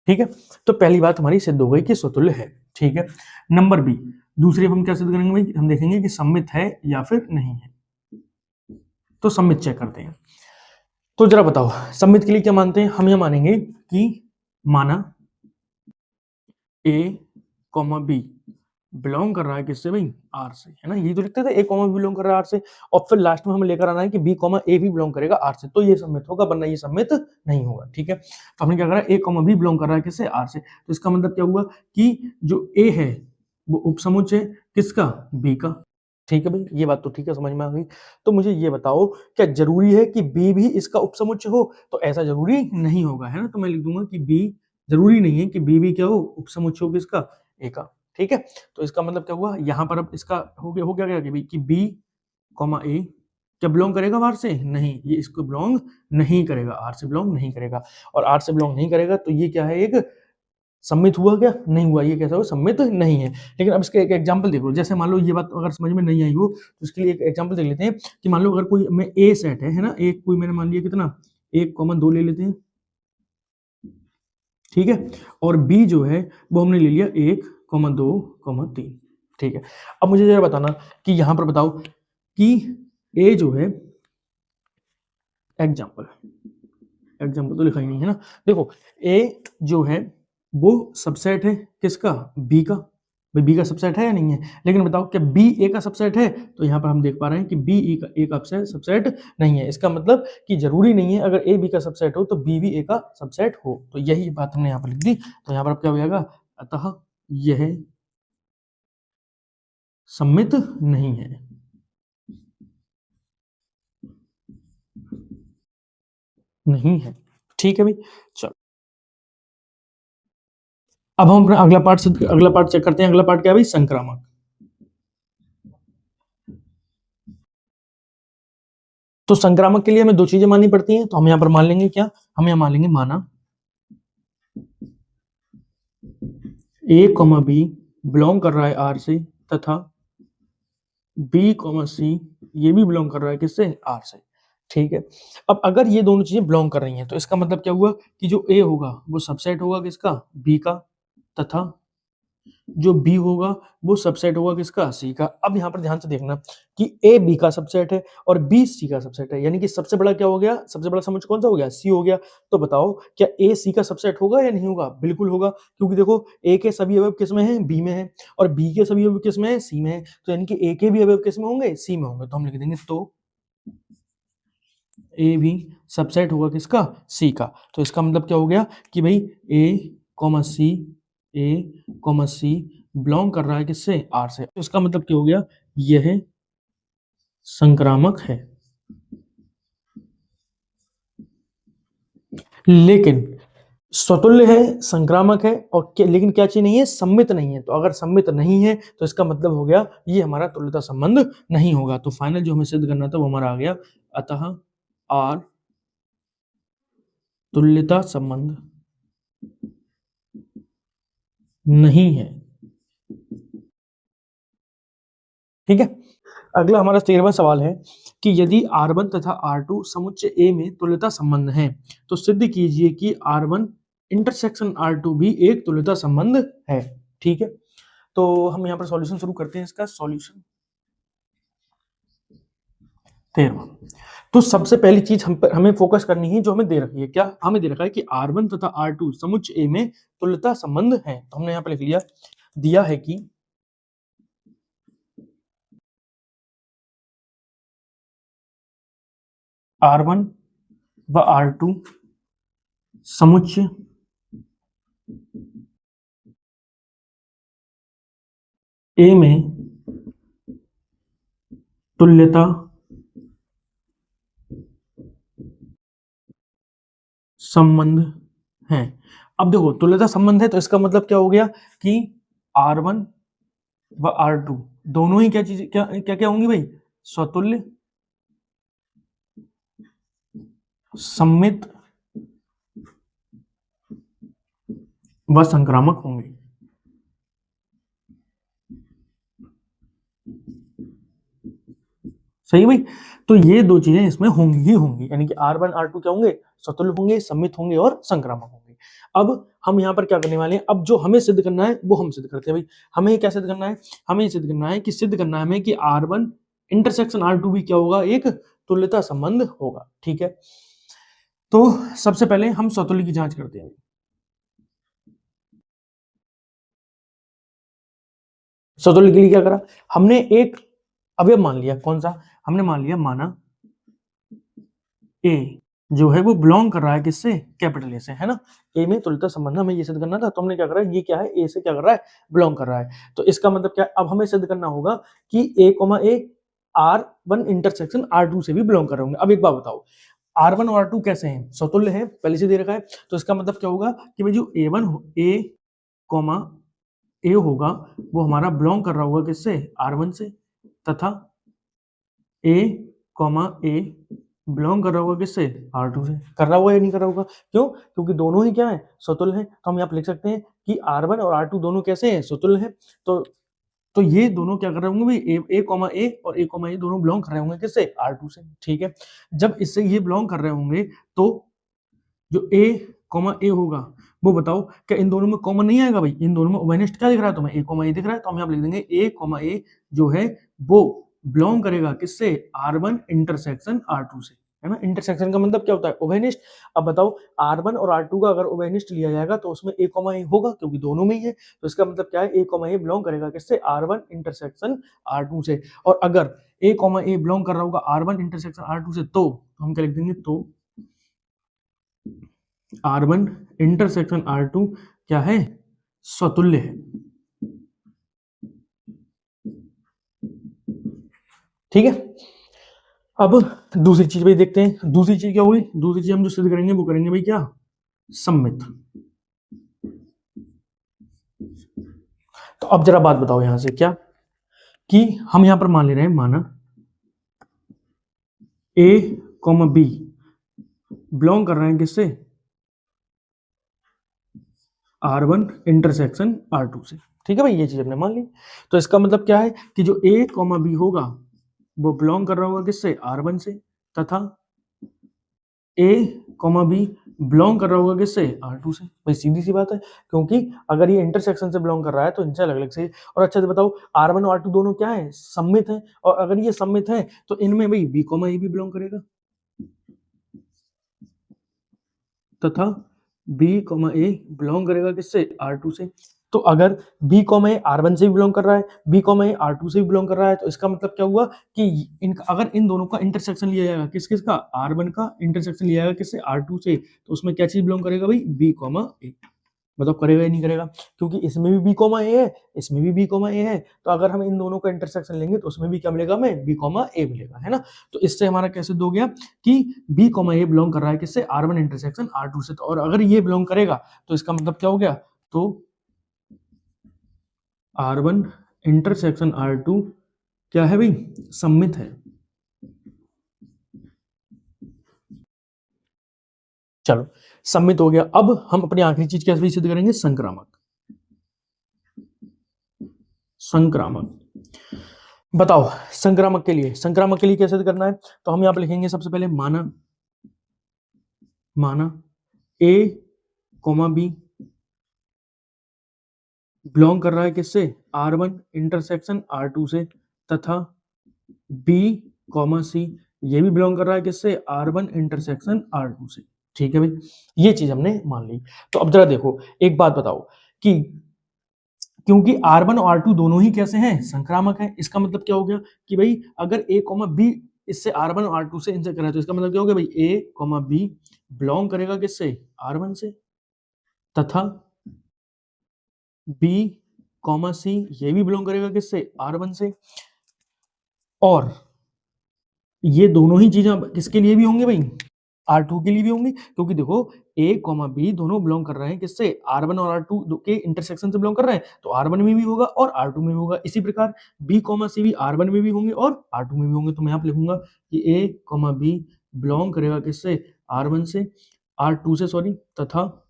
ठीक है। तो पहली बात हमारी सिद्ध हो गई कि स्वतुल्य है, ठीक है। नंबर बी, दूसरी हम क्या सिद्ध करेंगे भाई, हम देखेंगे कि सम्मित है या फिर नहीं है। तो सम्मित चेक करते हैं। तो जरा बताओ सम्मित के लिए क्या मानते हैं, हम यह मानेंगे कि माना ए कॉमा बी बिलोंग कर रहा है किससे भाई, आर से, है ना। ये तो लिखते थे ए कॉमा बी बिलोंग कर रहा है आर से, और फिर लास्ट में हमें लेकर आना है कि बी कॉमा ए भी बिलोंग करेगा आर से, तो ये सम्मित होगा, वरना ये सम्मित नहीं होगा, ठीक है। तो हमने क्या करा, ए कॉमा बी बिलोंग कर रहा है किससे, आर से। तो इसका मतलब क्या हुआ कि जो ए है वो उपसमुच्चय किसका, बी का, ठीक है भाई। ये बात तो ठीक है, समझ में आ गई। तो मुझे ये बताओ क्या जरूरी है कि बी भी इसका उपसमुच्चय हो, तो ऐसा जरूरी नहीं होगा, है ना। तो मैं लिख दूंगा कि बी, जरूरी नहीं है कि बी भी क्या हो, उपसमुच्चय हो किसका, ए का, ठीक है। तो इसका मतलब क्या हुआ, यहाँ पर अब इसका हो गया क्या कि बी कॉमा ए क्या बिलोंग करेगा आर से, नहीं, ये इसको बिलोंग नहीं करेगा, आर से बिलोंग नहीं करेगा। और आर से बिलोंग नहीं करेगा तो ये क्या है, एक सम्मित हुआ क्या, नहीं हुआ, ये कैसा हुआ, सम्मित नहीं है। लेकिन अब इसके एक एग्जांपल देख लो, जैसे मान लो ये बात अगर समझ में नहीं आई हो तो इसके लिए एक एग्जांपल देख लेते हैं कि मान लो अगर कोई में ए सेट है ना, एक कोई मैंने मान लिया कितना, 1,2 ले लेते हैं, ठीक है। और बी जो है वो हमने ले लिया 1,2,3, ठीक है। अब मुझे जरा बताना कि यहां पर बताओ कि ए जो है, एग्जाम्पल तो लिखा ही नहीं है ना। देखो ए जो है वो सबसेट है किसका, बी का, भाई बी का सबसेट है या नहीं है। लेकिन बताओ क्या बी ए का सबसेट है, तो यहाँ पर हम देख पा रहे हैं कि बी ए का सबसेट नहीं है। इसका मतलब कि जरूरी नहीं है अगर ए बी का सबसेट हो तो बी भी ए का सबसेट हो। तो यही बात हमने यहाँ पर लिख दी। तो यहाँ पर अब क्या हो जाएगा, अतः यह सम्मित नहीं है, नहीं है, ठीक है भाई। चलो अब हम अपना अगला पार्ट चेक करते हैं। अगला पार्ट क्या है भाई, संक्रामक। तो संक्रामक के लिए हमें दो चीजें माननी पड़ती हैं, तो हम यहाँ पर मान लेंगे क्या, हम यहाँ मान लेंगे माना ए कॉमा बी बिलोंग कर रहा है आर से, तथा बी कॉमा सी ये भी बिलोंग कर रहा है किससे, आर से। ठीक है, अब अगर ये दोनों चीजें बिलोंग कर रही हैं तो इसका मतलब क्या हुआ कि जो ए होगा वो सबसेट होगा किसका, बी का, तथा जो बी होगा वो सबसेट होगा किसका, सी का। अब यहाँ पर ध्यान से देखना कि ए बी का सबसेट है और बी सी का सबसेट है, यानी कि सबसे बड़ा क्या हो गया, सबसे बड़ा समुच्चय कौन सा हो गया, सी हो गया। तो बताओ क्या ए सी का सबसेट होगा या नहीं होगा, बिल्कुल होगा, क्योंकि देखो ए के सभी अवयव किस में है, बी में है, और बी के सभी अवयव किस में है, सी में है, तो यानी कि ए के भी अवयव किस में होंगे, सी में होंगे। तो हम लिख देंगे तो ए भी सबसेट होगा किसका, सी का। तो इसका मतलब क्या हो गया कि भाई ए कॉमा सी, ए कॉमा सी बिलोंग कर रहा है किससे, आर से। तो इसका मतलब क्या हो गया, यह संक्रामक है। लेकिन स्वतुल्य है, संक्रामक है, और लेकिन क्या चीज नहीं है, सम्मित नहीं है। तो अगर सम्मित नहीं है तो इसका मतलब हो गया ये हमारा तुल्यता संबंध नहीं होगा। तो फाइनल जो हमें सिद्ध करना था वो हमारा आ गया, अतः आर तुल्यता संबंध नहीं है। ठीक है, अगला हमारा 13वां सवाल है कि यदि R1 तथा R2 समुच्चय A में तुल्यता संबंध है तो सिद्ध कीजिए कि R1 इंटरसेक्शन R2 भी एक तुल्यता संबंध है। ठीक है, तो हम यहाँ पर सॉल्यूशन शुरू करते हैं। इसका सॉल्यूशन 13वां। तो सबसे पहली चीज हमें फोकस करनी है जो हमें दे रखी है, क्या हमें दे रखा है कि R1 तथा R2 समुच्चय A में तुल्यता संबंध है। तो हमने यहाँ पर लिख लिया, दिया है कि R1 व R2 समुच्चय ए में तुल्यता संबंध है। अब देखो तुल्यता संबंध है तो इसका मतलब क्या हो गया कि R1 व R2 दोनों ही क्या चीज, क्या क्या क्या होंगी भाई, स्वतुल्य, सम्मित व संक्रामक होंगे। सही भाई, तो ये दो चीजें इसमें होंगी ही होंगी, यानी कि R1 R2 क्या होंगे, स्वतुल्य होंगे, सम्मित होंगे और संक्रामक होंगे। अब हम यहाँ पर क्या करने वाले हैं, अब जो हमें सिद्ध करना है वो हम सिद्ध करते हैं भाई। हमें क्या सिद्ध करना है, हमें सिद्ध करना है कि सिद्ध करना है हमें कि R1 इंटरसेक्शन R2 भी क्या होगा, एक तुल्यता संबंध होगा। ठीक है, तो सबसे पहले हम स्वतुल्य की जांच करते हैं। स्वतुल्य के लिए क्या करा, हमने एक अवयव मान लिया, कौन सा, हमने मान लिया, माना ए जो है वो बिलोंग कर रहा है किससे, कैपिटल ए से, है ना। ए में तुल्यता संबंध हमें ये सिद्ध करना था, तो हमने क्या करा, ये क्या है, ए से क्या कर रहा है, बिलोंग कर रहा है। तो इसका मतलब क्या, अब हमें सिद्ध करना होगा कि ए R1 इंटरसेक्शन R2 से भी बिलोंग कर रहे होंगे। अब एक बात बताओ, R1 और R2 कैसे हैं, स्वतुल्य है, पहले से दे रखा है। तो इसका मतलब क्या होगा कि भाई जो ए होगा वो हमारा बिलोंग कर रहा होगा किससे, R1 से, तथा ए बिलोंग कर रहा होगा किससे, R2 से। कर रहा होगा या नहीं कर रहा होगा, क्यों, क्योंकि दोनों ही क्या है, स्वतुल्य हैं। तो हम यहाँ पे लिख सकते हैं कि R1 और R2 दोनों कैसे हैं, स्वतुल्य हैं। तो ये दोनों क्या कर रहे होंगे भाई, ए और ए दोनों बिलोंग कर रहे होंगे किससे, R2 से। ठीक है, जब इससे ये बिलोंग कर रहे होंगे तो जो ए होगा वो बताओ क्या इन दोनों में कॉमन नहीं आएगा भाई, इन दोनों में उभयनिष्ठ क्या दिख रहा है तुम्हें, ए दिख रहा है। तो हम यहाँ पे लिख देंगे ए जो है वो बिलोंग करेगा किससे, R1 इंटरसेक्शन R2 से, है ना। इंटरसेक्शन का मतलब क्या होता है, उभयनिष्ठ। अब बताओ R1 और R2 का अगर उभयनिष्ठ लिया जाएगा तो उसमें ए होगा, क्योंकि दोनों में ही है। तो इसका मतलब क्या है, ए बिलोंग करेगा किससे, R1 इंटरसेक्शन R2 से। और अगर ए बिलोंग कर रहा होगा R1 इंटरसेक्शन R2 से, तो हम क्या लिख देंगे, तो R1 इंटरसेक्शन R2 क्या है, स्वतुल्य है। ठीक है, अब दूसरी चीज भाई देखते हैं, दूसरी चीज क्या होगी, दूसरी चीज हम जो सिद्ध करेंगे वो करेंगे भाई क्या, सम्मित। तो अब जरा बात बताओ यहां से क्या, कि हम यहां पर मान ले रहे हैं, माना ए बी बिलोंग कर रहे हैं किससे, R1 इंटरसेक्शन R2 से। ठीक है भाई, ये चीज हमने मान ली। तो इसका मतलब क्या है कि जो A, B होगा वो बिलोंग कर रहा होगा किससे, R1 से, तथा A, B बिलोंग कर रहा होगा किससे, R2 से। भाई सीधी सी बात है, क्योंकि अगर ये इंटरसेक्शन से बिलोंग कर रहा है तो इनसे अलग अलग से। और अच्छा से बताओ, R1 और R2 दोनों क्या है, सममित है, और अगर ये सममित है तो इनमें भाई B, A भी बिलोंग करेगा, तथा B, A बिलोंग करेगा किससे, R2 से। तो अगर B, A R1 से भी बिलोंग कर रहा है, B, A R2 से भी बिलोंग कर रहा है, तो इसका मतलब क्या हुआ कि इनका अगर इन दोनों का इंटरसेक्शन लिया जाएगा, किस किस का, R1 का इंटरसेक्शन लिया जाएगा किससे, R2 से, तो उसमें क्या चीज बिलोंग करेगा भाई, B, A। मतलब करेगा ही नहीं करेगा, क्योंकि इसमें भी B, A है, इसमें भी B, A है, तो अगर हम इन दोनों का इंटरसेक्शन लेंगे तो उसमें भी क्या मिलेगा हमें, B, A मिलेगा, है ना। तो इससे हमारा कैसे सिद्ध हो गया कि B, A बिलोंग कर रहा है किससे, R1 इंटरसेक्शन R2 से। तो और अगर ये बिलोंग करेगा तो इसका मतलब क्या हो गया, तो R1 इंटरसेक्शन R2 क्या है भाई, सममित है। चलो सममित हो गया। अब हम अपनी आखिरी चीज कैसे सिद्ध करेंगे, संक्रामक। संक्रामक बताओ, संक्रामक के लिए कैसे सिद्ध करना है, तो हम यहां पर लिखेंगे सबसे पहले माना A, B बिलोंग कर रहा है किससे, R1 इंटरसेक्शन R2 से, तथा B, C ये भी बिलोंग कर रहा है किससे, R1 इंटरसेक्शन R2 से। ठीक है भाई, ये चीज हमने मान ली। तो अब जरा देखो, एक बात बताओ कि क्योंकि R1 और R2 दोनों ही कैसे हैं, संक्रामक है, इसका मतलब क्या हो गया कि भाई अगर A, B इससे R1 और R2 से इनसे करा तो इसका मतलब क्या हो गया भाई, A, B बिलोंग करेगा किससे, R1 से, तथा B, C ये भी बिलोंग करेगा किससे, R1 से। और ये दोनों ही चीजें किसके लिए भी होंगे भाई, R2 के लिए भी होंगी, क्योंकि देखो A, B दोनों बिलोंग कर रहे हैं किससे, R1 और R2 के इंटरसेक्शन से बिलोंग कर रहे हैं, तो R1 में भी होगा और R2 में भी होगा। इसी प्रकार B, C भी R1 में भी होंगे और R2 में भी होंगे। तो मैं यहाँ पे लिखूंगा कि A, B बिलोंग करेगा किससे, R1 से, R2 से सॉरी, तथा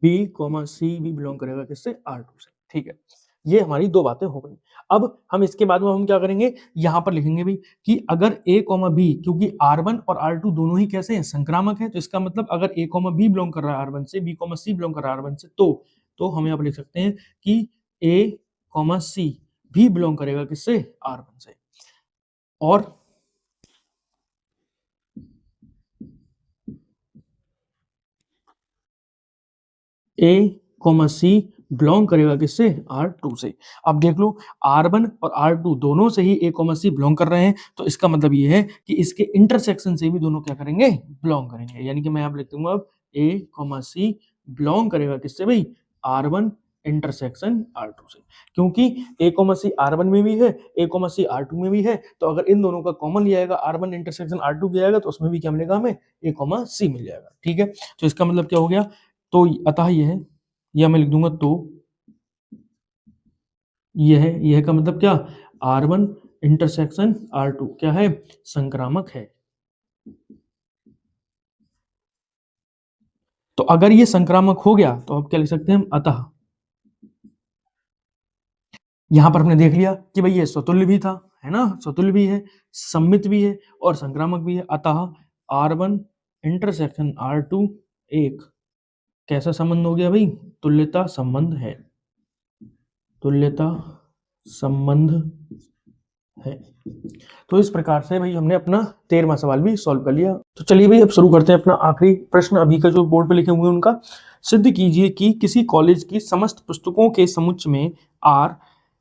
B, C भी बिलोंग करेगा किससे, R2 से। ठीक है, ये हमारी दो बातें हो गई। अब हम इसके बाद में हम क्या करेंगे, यहां पर लिखेंगे भी कि अगर A, B क्योंकि R1 और R2 दोनों ही कैसे हैं, संक्रामक है, तो इसका मतलब अगर A, B बिलोंग कर रहा है R1 से, B, C बिलोंग कर रहा है R1 से, तो हम यहाँ पर लिख सकते हैं कि A, C भी बिलोंग करेगा किससे, R1 से। और A, C बिलोंग करेगा किससे, R2 से। अब देख लो, R1 और R2 दोनों से ही A, C बिलोंग कर रहे हैं, तो इसका मतलब ये है कि इसके इंटरसेक्शन से भी दोनों क्या करेंगे, बिलोंग करेंगे। यानी कि मैं यहाँ लिख दूंगा अब A, C बिलोंग करेगा किससे भाई, R1 इंटरसेक्शन R2 से। क्योंकि A, C R1 में भी है, A, C R2 में भी है, तो अगर इन दोनों का कॉमन लिया जाएगा, R1 इंटरसेक्शन R2 किया जाएगा, तो उसमें भी क्या मिलेगा हमें, A, C मिल जाएगा। ठीक है, तो इसका मतलब क्या हो गया, तो अतः यह है, या मैं लिख दूंगा तो यह का मतलब क्या, R1 इंटरसेक्शन R2 क्या है, संक्रामक है। तो अगर ये संक्रामक हो गया तो अब क्या लिख सकते हैं हम, अतः यहां पर हमने देख लिया कि भाई ये स्वतुल्य भी था, है ना, स्वतुल्य भी है, सम्मित भी है और संक्रामक भी है। अतः R1 इंटरसेक्शन R2 एक कैसा संबंध हो गया भाई, तुल्यता संबंध है, तुल्यता संबंध है। तो इस प्रकार से भाई हमने अपना 13वां सवाल भी सॉल्व कर लिया। तो चलिए भाई अब शुरू करते हैं अपना आखिरी प्रश्न। अभी का जो बोर्ड पे लिखे हुए हैं उनका, सिद्ध कीजिए कि किसी कॉलेज की समस्त पुस्तकों के समुच्चय में R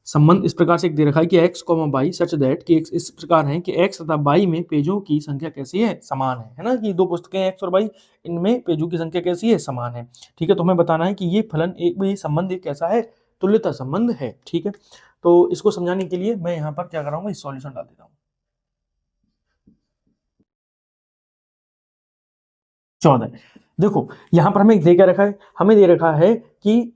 संबंध इस प्रकार से एक दे रखा है कि x, y सच दैट कि x इस प्रकार है कि x तथा y में पेजों की संख्या कैसी है, समान है ना, कि दो पुस्तकें x और y, इनमें पेजों की संख्या कैसी है, समान है। ठीक है, तो हमें बताना है कि ये फलन एक भी संबंध एक कैसा है, तुल्यता संबंध है। ठीक है, तो इसको समझाने के लिए मैं यहाँ पर क्या कर रहा हूँ, सॉल्यूशन डाल देता हूँ। 14 देखो यहां पर हमें दे क्या रखा है, हमें दे रखा है कि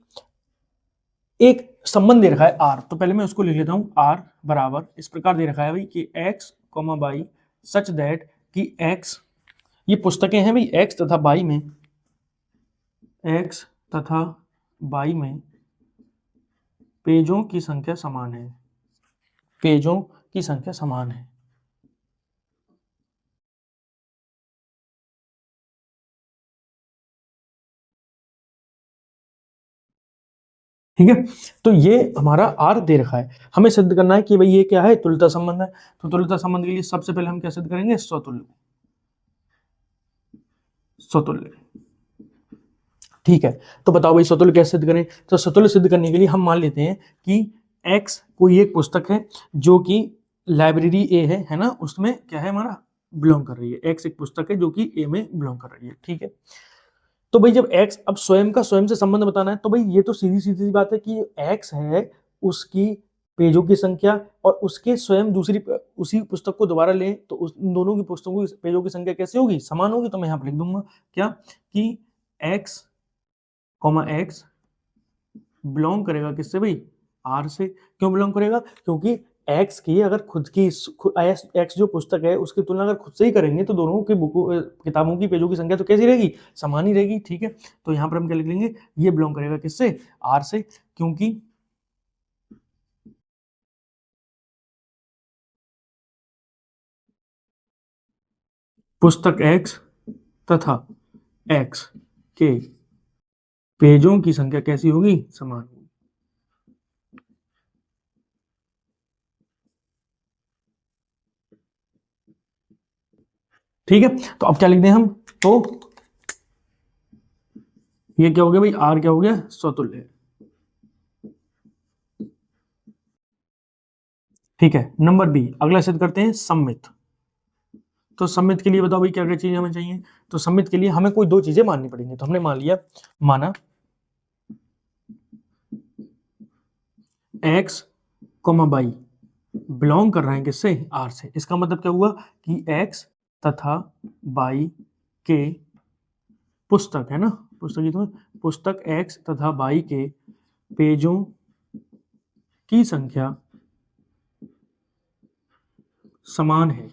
एक संबंध दे रखा है R, तो पहले मैं उसको लिख लेता हूं, R बराबर इस प्रकार दे रखा है भाई कि x, y सच दैट कि x ये पुस्तकें हैं भाई x तथा y में x तथा y में पेजों की संख्या समान है, पेजों की संख्या समान है। ठीक है, तो ये हमारा आर दे रखा है, हमें सिद्ध करना है कि भाई ये क्या है, तुल्यता संबंध है। तो तुल्यता संबंध के लिए सबसे पहले हम क्या सिद्ध करेंगे, स्वतुल्य, स्वतुल्य। ठीक है, तो बताओ भाई स्वतुल्य कैसे सिद्ध करें। तो स्वतुल्य सिद्ध करने के लिए हम मान लेते हैं कि x कोई एक पुस्तक है जो कि लाइब्रेरी ए है ना, उसमें क्या है हमारा, बिलोंग कर रही है। x एक पुस्तक है जो कि ए में बिलोंग कर रही है। ठीक है, तो भाई जब x, अब स्वयं का स्वयं से संबंध बताना है, तो भाई ये तो सीधी सीधी सी बात है कि x है, उसकी पेजों की संख्या और उसके स्वयं दूसरी उसी पुस्तक को दोबारा लें तो उस उन दोनों की पुस्तकों की पेजों की संख्या कैसे होगी, समान होगी। तो मैं यहाँ पर लिख दूंगा क्या कि x, x बिलोंग करेगा किससे भाई, आर से। क्यों बिलोंग करेगा, क्योंकि x की अगर खुद की x जो पुस्तक है उसकी तुलना अगर खुद से ही करेंगे तो दोनों की किताबों की पेजों की संख्या तो कैसी रहेगी, समान ही रहेगी। ठीक है, तो यहाँ पर हम क्या लिख लेंगे, ये बिलोंग करेगा किससे, आर से, क्योंकि पुस्तक x तथा x के पेजों की संख्या कैसी होगी, समान होगी। ठीक है, तो अब क्या लिख दें हम, तो ये क्या हो गया भाई, आर क्या हो गया, स्वतुल्य। ठीक है, नंबर बी, अगला सिद्ध करते हैं सम्मित। तो सम्मित के लिए बताओ भाई क्या क्या चीजें हमें चाहिए। तो सम्मित के लिए हमें कोई दो चीजें माननी पड़ेंगी। तो हमने मान लिया, माना x, y बिलोंग कर रहे हैं किससे, r से। इसका मतलब क्या हुआ कि x तथा y के पुस्तक है ना, पुस्तक ही तो, पुस्तक x तथा y के पेजों की संख्या समान है।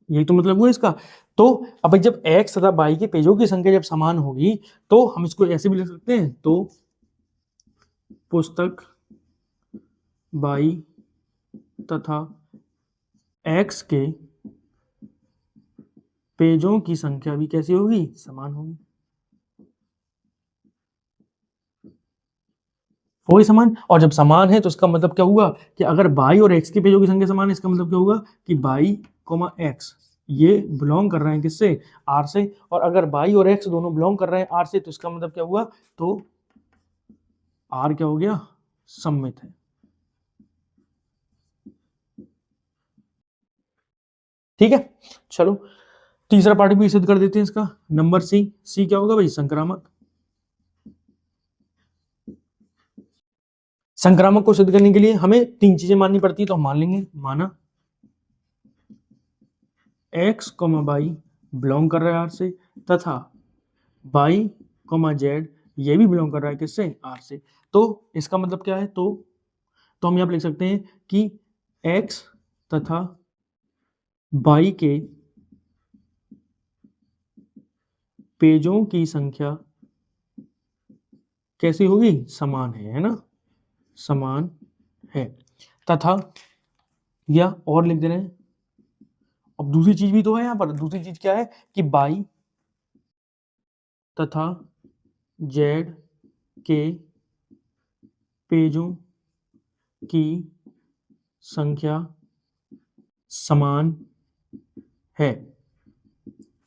यही तो मतलब हुआ इसका। तो अब जब x तथा y के पेजों की संख्या जब समान होगी तो हम इसको ऐसे भी लिख सकते हैं, तो पुस्तक y तथा x के पेजों की संख्या भी कैसी होगी, समान होगी। होगी समान, और जब समान है तो इसका मतलब क्या हुआ कि अगर y और x के पेजों की संख्या समान है, इसका मतलब क्या होगा कि y, x ये बिलोंग कर रहे हैं किससे, r से। और अगर y और x दोनों बिलोंग कर रहे हैं r से, तो इसका मतलब क्या हुआ, तो r क्या हो गया, सम्मित है। ठीक है, चलो तीसरा पार्ट भी सिद्ध कर देते हैं इसका, नंबर सी। सी क्या होगा भाई, संक्रामक। संक्रामक को सिद्ध करने के लिए हमें तीन चीजें माननी पड़ती है, तो हम मान लेंगे, माना x, y बिलोंग कर रहा है आर से, तथा y, z ये भी बिलोंग कर रहा है किससे, आर से। तो इसका मतलब क्या है, तो हम यहाँ पे लिख सकते हैं कि x तथा y के पेजों की संख्या कैसी होगी, समान है ना, समान है। तथा, या और लिख दे रहे हैं, अब दूसरी चीज भी तो है यहाँ पर, दूसरी चीज क्या है कि y तथा z के पेजों की संख्या समान है।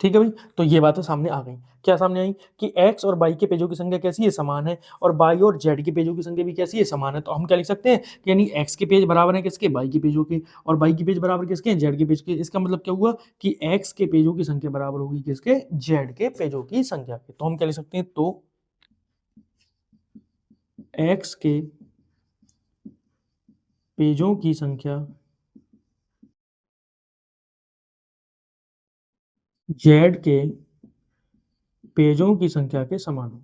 ठीक है भाई, तो ये बातें सामने आ गई। क्या सामने आई कि x और y के पेजों की संख्या कैसी है, समान है, और y और z के पेजों की संख्या भी कैसी है, समान है। तो हम क्या लिख सकते हैं कि यानी x के पेज बराबर है किसके, y के पेजों के, और y के पेज बराबर किसके, z के पेज के। इसका मतलब क्या हुआ कि x के पेजों की संख्या बराबर होगी किसके, z के पेजों की संख्या के। तो हम क्या लिख सकते हैं, तो x के पेजों की संख्या z के पेजों की संख्या के समान हो।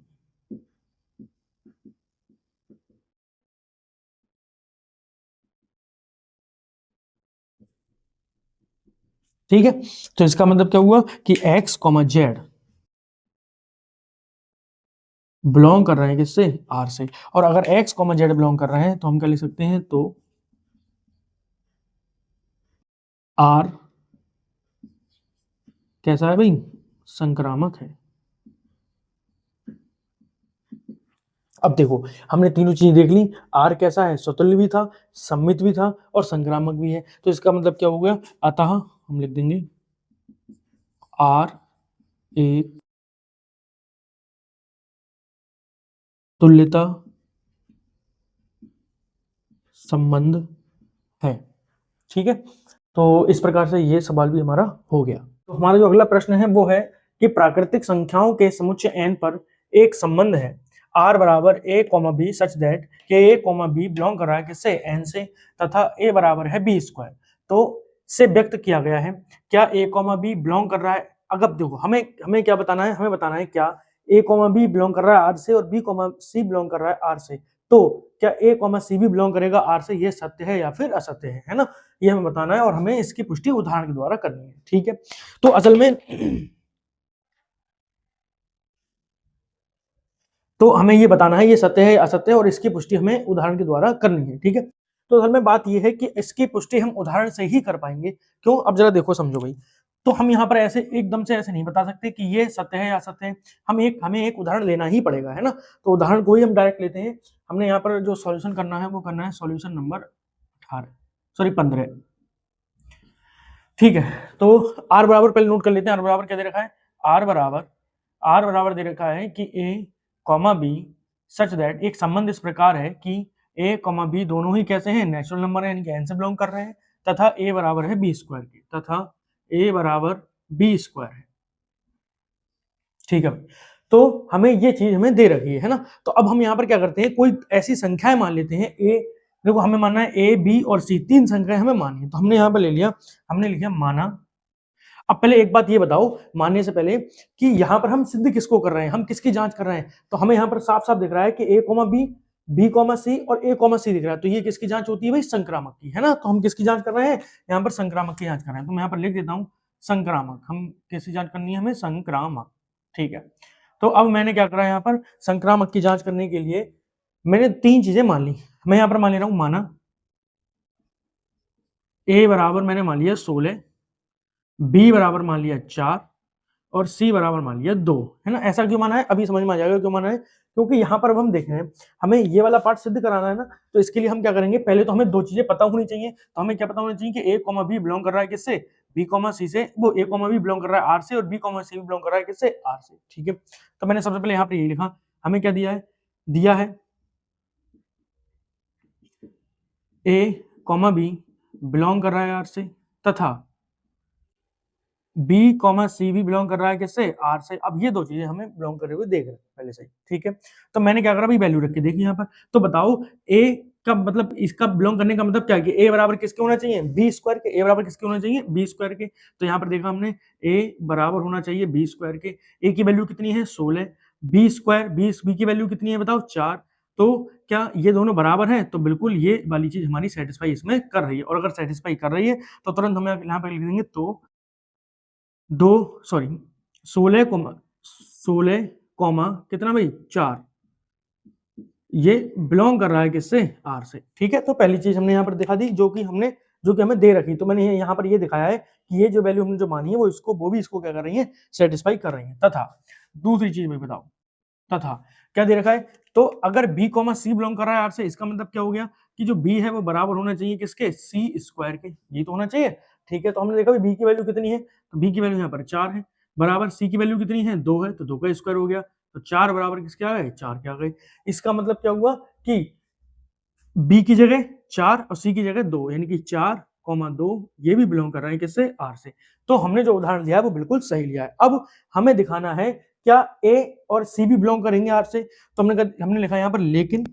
ठीक है, तो इसका मतलब क्या हुआ कि x, z बिलोंग कर रहे हैं किससे, आर से। और अगर एक्स कॉमा जेड बिलोंग कर रहे हैं तो हम क्या लिख सकते हैं, तो आर कैसा है भाई, संक्रामक है। अब देखो हमने तीनों चीजें देख ली, आर कैसा है, स्वतुल्य भी था, सम्मित भी था और संक्रामक भी है। तो इसका मतलब क्या हो गया, अतः हम लिख देंगे आर एक तुल्यता संबंध है। ठीक है, तो इस प्रकार से ये सवाल भी हमारा हो गया। तो हमारा जो अगला प्रश्न है वो है कि प्राकृतिक संख्याओं के समुच्चय n पर एक संबंध है r बराबर a comma b such that के a कॉमा बी बिलोंग कर रहा है किससे, n से, तथा a बराबर है b स्क्वायर। तो से व्यक्त किया गया है क्या a कॉमा बी बिलोंग कर रहा है। अगर देखो हमें हमें क्या बताना है, हमें बताना है क्या a कॉमा बी बिलोंग कर रहा है r से और b कॉमा c बिलोंग कर रहा है r से। तो क्या a कॉमा सी भी बिलोंग करेगा r से, ये सत्य है या फिर असत्य है ना, ये हमें बताना है और हमें इसकी पुष्टि उदाहरण के द्वारा करनी है। ठीक है, तो असल में तो हमें ये बताना है ये सत्य है असत्य है और इसकी पुष्टि हमें उदाहरण के द्वारा करनी है। ठीक है, तो असल में बात ये है कि इसकी पुष्टि हम उदाहरण से ही कर पाएंगे। क्यों, अब जरा देखो समझो भाई, तो हम यहाँ पर ऐसे एकदम से ऐसे नहीं बता सकते कि ये सत्य है या असत्य है, हमें एक उदाहरण लेना ही पड़ेगा, है ना। तो उदाहरण को ही हम डायरेक्ट लेते हैं। हमने यहाँ पर जो सॉल्यूशन करना है वो करना है सॉल्यूशन नंबर 18 सॉरी 15। ठीक है, तो आर बराबर पहले नोट कर लेते हैं। आर बराबर क्या दे रखा है, आर बराबर दे रखा है कि A comma b such that, एक संबंध इस प्रकार है कि ए कॉमा बी दोनों ही कैसे हैं, नेचुरल नंबर है, यानी कि एन से बिलोंग कर रहे हैं, तथा ए बराबर है बी स्क्वायर के, तथा ए बराबर बी स्क्वायर है। ठीक है, तो हमें ये चीज हमें दे रखी है ना। तो अब हम यहाँ पर क्या करते हैं, कोई ऐसी संख्याएं मान लेते हैं। ए देखो हमें मानना है ए बी और सी, तीन संख्याएं हमें माननी है। तो हमने यहाँ पर ले लिया, हमने लिखा माना। अब पहले एक बात ये बताओ मानने से पहले कि यहाँ पर हम सिद्ध किसको कर रहे हैं, हम किसकी जांच कर रहे हैं। तो हमें यहाँ पर साफ साफ दिख रहा है कि ए कॉमा बी कॉमा सी और ए कॉमा सी दिख रहा है। तो ये किसकी जांच होती है भाई, संक्रामक की, है ना। तो हम किसकी जांच कर रहे हैं, यहाँ पर संक्रामक की जांच कर रहे हैं। तो मैं यहाँ पर लिख देता हूँ संक्रामक, हम किसकी जांच करनी है, हमें संक्रामक। ठीक है, तो अब मैंने क्या करा यहाँ पर, संक्रामक की जांच करने के लिए मैंने तीन चीजें मान ली। मैं यहाँ पर मान ले रहा हूँ, माना ए बराबर मैंने मान लिया 16, बी बराबर मान लिया 4 और सी बराबर मान लिया 2, है ना। ऐसा क्यों माना है, अभी समझ में आ जाएगा क्यों माना है। क्योंकि यहाँ पर अब हम देख रहे हैं हमें ये वाला पार्ट सिद्ध कराना है ना। तो इसके लिए हम क्या करेंगे, पहले तो हमें दो चीजें पता होनी चाहिए। तो हमें क्या पता होना चाहिए कि ए कॉमा बी बिलोंग कर रहा है किससे, बी कॉमा सी से, वो ए कॉमा बी बिलोंग कर रहा है आर से और बी कॉमा सी बिलोंग कर रहा है किससे, आर से। ठीक है, तो मैंने सबसे पहले यहाँ पर ये लिखा, हमें क्या दिया है ए कॉमा बी बिलोंग कर रहा है आर से, तथा बी कॉमा सी भी बिलोंग कर रहा है किससे, आर से। अब ये दो चीजें हमें बिलोंग करे हुए देख रहे हैं पहले से ही। ठीक है, तो मैंने क्या करा भाई, वैल्यू रख के देखी यहाँ पर। तो बताओ ए का मतलब, इसका बिलोंग करने का मतलब क्या है कि ए बराबर किसके होना चाहिए, बी स्क्वायर के। ए बराबर किसके होना चाहिए, बी स्क्वायर के। तो यहाँ पर देखा हमने ए बराबर होना चाहिए बी स्क्वायर के। ए की वैल्यू कितनी है 16, बी स्क्वायर बी की वैल्यू कितनी है बताओ 4। तो क्या ये दोनों बराबर हैं, तो बिल्कुल ये वाली चीज हमारी सेटिस्फाई इसमें कर रही है। और अगर सेटिस्फाई कर रही है तो तुरंत हम यहाँ पर लिख देंगे, तो 16 कितना भाई 4, ये बिलोंग कर रहा है किससे, आर से। ठीक है, तो पहली चीज हमने यहाँ पर दिखा दी जो कि हमें दे रखी। तो मैंने यहाँ पर ये दिखाया है कि ये जो वैल्यू हमने जो मानी है वो भी इसको क्या कर रही है, सेटिस्फाई कर रही है। तथा दूसरी चीज में बताओ, तथा क्या दे रखा है, तो अगर बी कॉमा सी बिलोंग कर रहा है आर से, इसका मतलब क्या हो गया कि जो बी है वो बराबर होना चाहिए किसके, सी स्क्वायर के। ये तो होना चाहिए। ठीक है, तो हमने देखा बी की वैल्यू कितनी है, तो बी की वैल्यू यहाँ पर 4 है, बराबर सी की वैल्यू कितनी है 2 है, तो 2 का स्क्वायर हो गया। तो 4 बराबर किसके आ गए, 4 के आ गए। इसका मतलब क्या हुआ कि बी की जगह 4 और सी की जगह 2, यानी कि 4,2 ये भी बिलोंग कर रहे हैं किससे, आर से। तो हमने जो उदाहरण दिया है वो बिल्कुल सही लिया है। अब हमें दिखाना है क्या ए और सी भी बिलोंग करेंगे आर से। तो हमने लिखा यहाँ पर लेकिन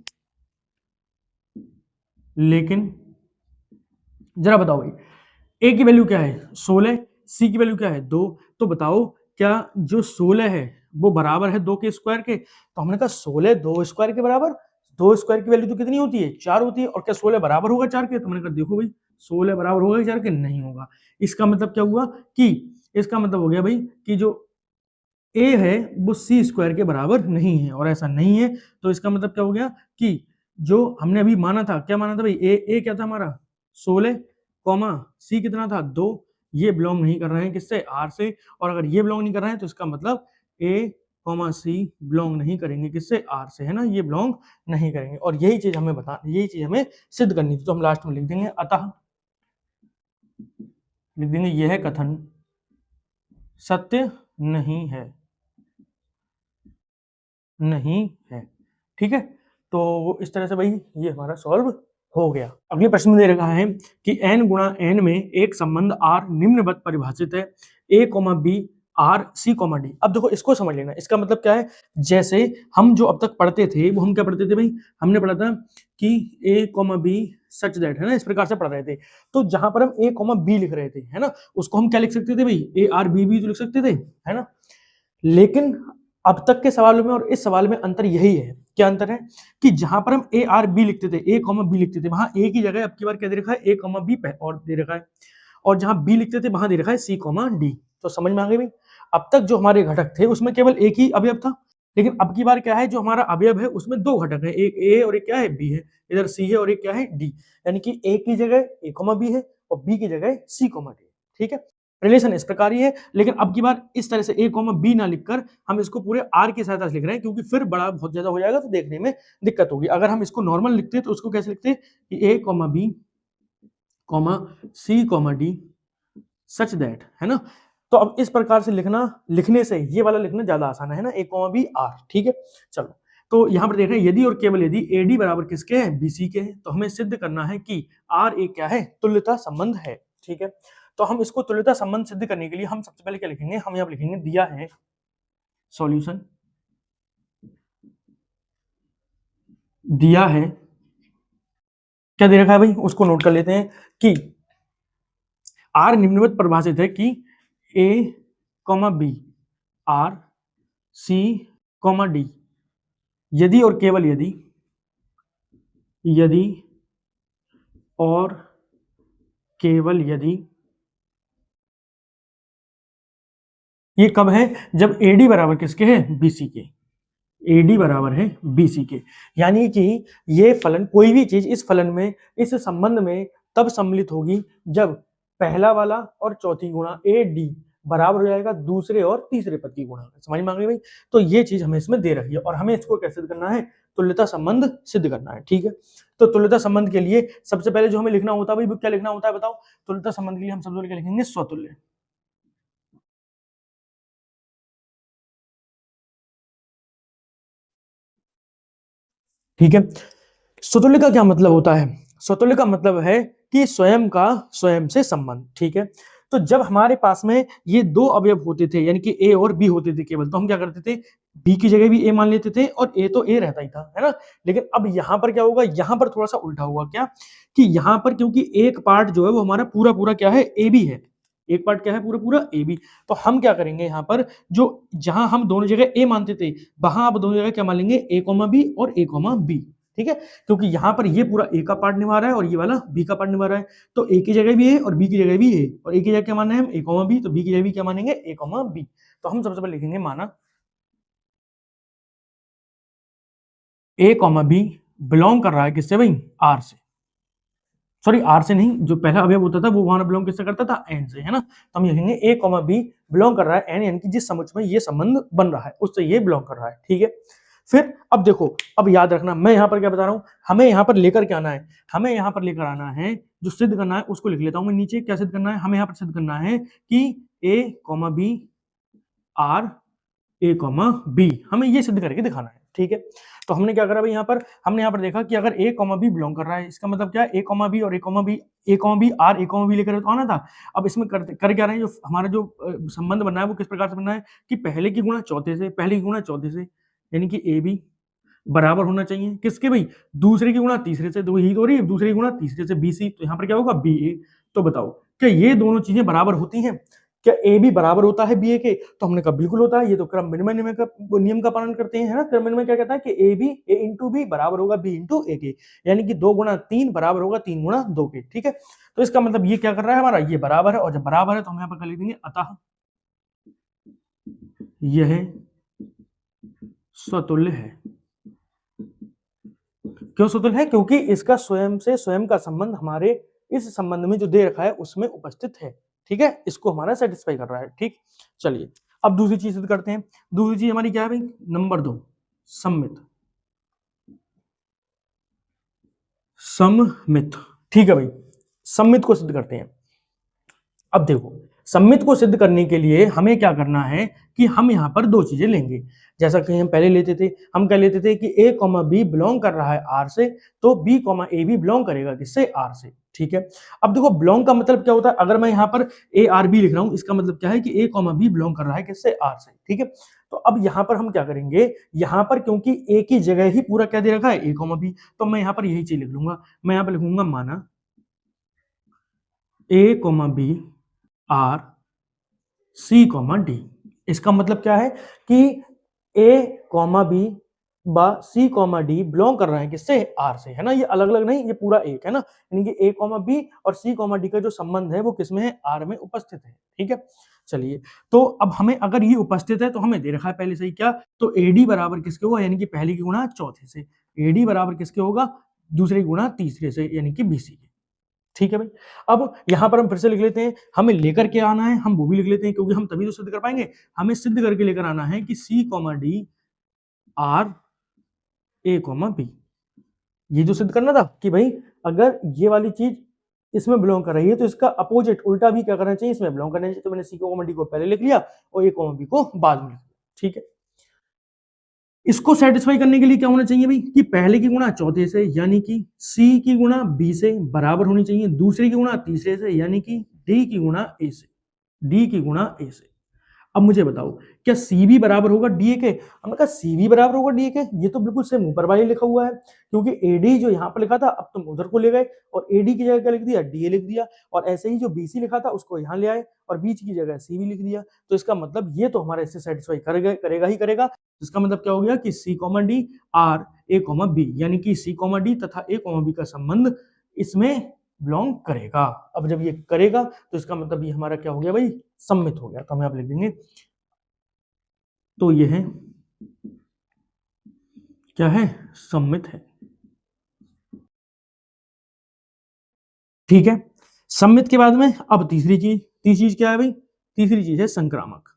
जरा बताओ भाई, ए की वैल्यू क्या है 16, सी की वैल्यू क्या है 2। तो बताओ क्या जो 16 है वो बराबर है 2 के स्क्वायर के। तो हमने कहा 16 2 स्क्वायर के बराबर, 2 स्क्वायर की वैल्यू तो कितनी होती है 4 होती है। और क्या 16 बराबर होगा 4 के, तो मैंने कहा देखो भाई 16 बराबर होगा 4 के, नहीं होगा। इसका मतलब क्या हुआ कि इसका मतलब हो गया भाई कि जो ए है वो सी स्क्वायर के बराबर नहीं है, और ऐसा नहीं है तो इसका मतलब क्या हो गया कि जो हमने अभी माना था, क्या माना था भाई, ए क्या था हमारा 16 कॉमा सी कितना था 2, ये बिलोंग नहीं कर रहे हैं किससे, आर से, और अगर ये बिलोंग नहीं कर रहे हैं तो इसका मतलब ए कॉमा सी बिलोंग नहीं करेंगे किससे, आर से, है ना, ये बिलोंग नहीं करेंगे। और यही चीज हमें सिद्ध करनी थी। तो हम लास्ट में लिख देंगे अतः, लिख देंगे यह कथन सत्य नहीं है, नहीं है, ठीक है। तो इस तरह से भाई ये हमारा सॉल्व हो गया। अगले प्रश्न में दे रखा है कि n गुणा n में एक संबंध r निम्नवत परिभाषित है, a comma B R C comma d. अब देखो इसको समझ लेना, इसका मतलब क्या है, जैसे हम जो अब तक पढ़ते थे वो हम क्या पढ़ते थे भाई, हमने पढ़ा था कि a comma b such that, है ना, इस प्रकार से पढ़ रहे थे। तो जहां पर हम a कॉमा बी लिख रहे थे, है ना, उसको हम क्या लिख सकते थे भाई, a आर बी भी तो लिख सकते थे, है ना। लेकिन अब तक के सवालों में और इस सवाल में अंतर यही है, क्या अंतर है कि जहां पर हम ए आर बी लिखते थे, ए कॉमा बी लिखते थे, वहां ए की जगह अब की बार क्या दे रखा है, ए कॉमा बी और दे रखा है, और जहां बी लिखते थे वहां दे रखा है सी कॉमा डी। तो समझ में आ गई भाई। अब तक जो हमारे घटक थे उसमें केवल एक ही अवयव था, लेकिन अब की बार क्या है, जो हमारा अवयव है उसमें दो घटक है, एक ए और एक क्या है बी है, इधर सी है और एक क्या है डी, यानी कि ए की जगह ए कॉमा बी है और बी की जगह सी कॉमा डी, ठीक है। रिलेशन इस प्रकार ही है, लेकिन अब की बार इस तरह से ए कॉमा बी ना लिखकर हम इसको पूरे आर की सहायता से लिख रहे हैं, क्योंकि फिर बड़ा बहुत ज्यादा हो जाएगा तो देखने में दिक्कत होगी। अगर हम इसको नॉर्मल लिखते तो उसको कैसे लिखते कि A comma B comma C comma D such that, है ना। तो अब इस प्रकार से लिखने से ये वाला लिखना ज्यादा आसान है ना, ए कॉमा बी आर, ठीक है। चलो, तो यहां पर देख रहे हैं यदि और केवल यदि एडी बराबर किसके हैं, बीसी के हैं, तो हमें सिद्ध करना है कि आर एक क्या है, तुल्यता संबंध है, ठीक है। तो हम इसको तुल्यता संबंध सिद्ध करने के लिए हम सबसे पहले क्या लिखेंगे, हम यहां लिखेंगे दिया है सॉल्यूशन, दिया है, क्या दे रखा है भाई उसको नोट कर लेते हैं कि आर निम्नवत परिभाषित है कि A comma B R C comma D, यदि और केवल यदि, यदि और केवल यदि, ये कब है, जब एडी बराबर किसके है, बीसी के, एडी बराबर है बीसी के, यानी कि ये फलन, कोई भी चीज इस फलन में, इस संबंध में तब सम्मिलित होगी जब पहला वाला और चौथी गुणा ए डी बराबर हो जाएगा दूसरे और तीसरे पद की गुणा। समझ में आ गई भाई। तो ये चीज हमें इसमें दे रखी है और हमें इसको कैसे करना है, तुल्यता संबंध सिद्ध करना है, ठीक है। तो तुल्यता संबंध के लिए सबसे पहले जो हमें लिखना होता है भाई, क्या लिखना होता है बताओ, तुल्यता संबंध के लिए हम सबसे पहले क्या लिखेंगे, स्वतुल्य, ठीक है। स्वतुल्य का क्या मतलब होता है, स्वतुल्य का मतलब है कि स्वयं का स्वयं से संबंध, ठीक है। तो जब हमारे पास में ये दो अवयव होते थे, यानी कि ए और बी होते थे केवल, तो हम क्या करते थे, बी की जगह भी ए मान लेते थे और ए तो ए रहता ही था, है ना। लेकिन अब यहां पर क्या होगा, यहां पर थोड़ा सा उल्टा हुआ, क्या कि यहां पर क्योंकि एक पार्ट जो है वो हमारा पूरा पूरा क्या है, ए बी है, एक पार्ट क्या है, पूरा पूरा ए बी। तो हम क्या करेंगे यहाँ पर, जो जहां हम दोनों जगह ए मानते थे, वहां आप दोनों जगह क्या मान लेंगे, ए कॉमा बी और ए कॉमा बी, ठीक है। क्योंकि यहां पर ये पूरा ए का पार्ट निभा रहा है और ये वाला बी का पार्ट निभा रहा है, तो ए की जगह भी है और बी की जगह भी है, और ए की जगह क्या मानना है हम, ए कॉमा बी, तो बी की जगह भी क्या मानेंगे, ए कॉमा बी। तो हम सबसे पहले लिखेंगे माना ए कॉमा बी बिलोंग कर रहा है किससे भाई, आर से, सॉरी आर से नहीं, जो पहला अवयव होता था वो वहां बिलोंग किससे करता था, एन से, है ना। तो हम लिखेंगे ए कॉमा बी बिलोंग कर रहा है एन, यानी कि जिस समुच्चय में ये संबंध बन रहा है उससे ये बिलोंग कर रहा है, ठीक है। फिर अब देखो, अब याद रखना मैं यहाँ पर क्या बता रहा हूँ, हमें यहाँ पर लेकर क्या आना है, हमें यहाँ पर लेकर आना है, जो सिद्ध करना है उसको लिख लेता हूं मैं नीचे, क्या सिद्ध करना है, हमें यहाँ पर सिद्ध करना है कि A comma B R A comma B, हमें ये सिद्ध करके दिखाना है, ठीक है। तो हमने क्या करा भाई, यहाँ पर हमने यहाँ पर देखा कि अगर ए कॉमा बी बिलोंग कर रहा है, इसका मतलब क्या है, ए कॉमा बी और ए comma B R A comma B लेकर तो आना था। अब इसमें कर क्या रहे हैं, जो हमारा जो संबंध बनना है वो किस प्रकार से बनना है कि पहले की गुणा चौथे से, पहले की गुणा चौथे से, यानी कि ए बी बराबर होना चाहिए किसके भाई, दूसरे की गुणा तीसरे से, दो ही तो रही, दूसरे की गुणा तीसरे से बी सी, तो यहाँ पर क्या होगा बी ए। तो बताओ क्या ये दोनों चीजें बराबर होती हैं, क्या ए बी बराबर होता है बी ए के, तो हमने कहा बिल्कुल होता है, ये तो क्रम विनिमय नियम का पालन करते हैं, है ना। क्रम विनिमय क्या कहता है कि a b a into b बराबर होगा बी इंटू ए के, यानी कि 2 गुणा 3 बराबर होगा 3 गुणा 2 के, ठीक है। तो इसका मतलब ये क्या कर रहा है हमारा, ये बराबर है, और जब बराबर है तो हम यहाँ पर कर लिख देंगे अतः यह स्वतुल्य है। क्यों स्वतुल्य है? क्योंकि इसका स्वयं से स्वयं का संबंध हमारे इस संबंध में जो दे रखा है उसमें उपस्थित है। ठीक है, इसको हमारा सेटिस्फाई कर रहा है। ठीक, चलिए अब दूसरी चीज सिद्ध करते हैं। दूसरी चीज हमारी क्या है भाई? नंबर 2, सममित। सममित, ठीक है भाई, सममित को सिद्ध करते हैं। अब देखो, सममित को सिद्ध करने के लिए हमें क्या करना है कि हम यहाँ पर दो चीजें लेंगे। जैसा कि हम पहले लेते थे, हम क्या लेते थे कि a, b बिलोंग कर रहा है r से, तो b, a भी बिलोंग करेगा किससे? r से। ठीक है, अब देखो बिलोंग का मतलब क्या होता है? अगर मैं यहाँ पर a r b लिख रहा हूं, इसका मतलब क्या है कि a, b बिलोंग कर रहा है किससे? r से। ठीक है, तो अब यहाँ पर हम क्या करेंगे, यहाँ पर क्योंकि a की जगह ही पूरा क्या दे रखा है? a, b, तो मैं यहाँ पर यही चीज लिख लूंगा। मैं यहाँ पर लिखूंगा माना a, b R c, d. इसका मतलब क्या है कि ए, बी बा सी, डी बिलोंग कर रहे हैं किससे? आर से, है ना। ये अलग अलग नहीं, ये पूरा एक है ना, यानी कि ए, बी और सी, डी का जो संबंध है वो किसमें है? आर में उपस्थित है। ठीक है, चलिए, तो अब हमें अगर ये उपस्थित है तो हमें दे रखा है पहले से ही क्या, तो एडी बराबर किसके होगा? यानी कि पहले की गुणा चौथे से। एडी बराबर किसके होगा? दूसरे की गुणा तीसरे से, यानी कि बीसी के। ठीक है भाई, अब यहां पर हम फिर से लिख लेते हैं, हमें लेकर के आना है, हम वो भी लिख लेते हैं क्योंकि हम तभी तो सिद्ध कर पाएंगे। हमें सिद्ध करके लेकर आना है कि सी, डी आर ए, बी। ये जो सिद्ध करना था कि भाई अगर ये वाली चीज इसमें बिलोंग कर रही है तो इसका अपोजिट उल्टा भी क्या करना चाहिए? इसमें बिलोंग करना चाहिए। तो मैंने सी, डी को पहले लिख लिया और ए, बी को बाद में लिख लिया। ठीक है, इसको सेटिस्फाई करने के लिए क्या होना चाहिए भाई कि पहले की गुणा चौथे से, यानी कि c की गुणा b से बराबर होनी चाहिए दूसरे की गुणा तीसरे से, यानी कि d की गुणा a से। d की गुणा a से। अब मुझे बताओ, क्या सी भी बराबर होगा डी के? हमने कहा सी भी बराबर होगा डी के, ये तो बिल्कुल सेम ऊपर वाले लिखा हुआ है, क्योंकि एडी जो यहाँ पर लिखा था अब तुम उधर को ले गए और एडी की जगह क्या लिख दिया? डी लिख दिया, और ऐसे ही जो बीसी लिखा था उसको यहाँ ले आए और बीच की जगह सी भी लिख दिया। तो इसका मतलब ये तो हमारा इससे सेटिस्फाई करेगा ही करेगा। इसका मतलब क्या हो गया कि सी, डी आर ए, बी, यानी कि सी, डी तथा ए, बी का संबंध इसमें बिलोंग करेगा। अब जब ये करेगा तो इसका मतलब ये हमारा क्या हो गया भाई? सम्मित हो गया। तो हम यहाँ पे लिख देंगे, तो ये है क्या है? सम्मित है। ठीक है, सम्मित के बाद में अब तीसरी चीज क्या है भाई? तीसरी चीज है संक्रामक।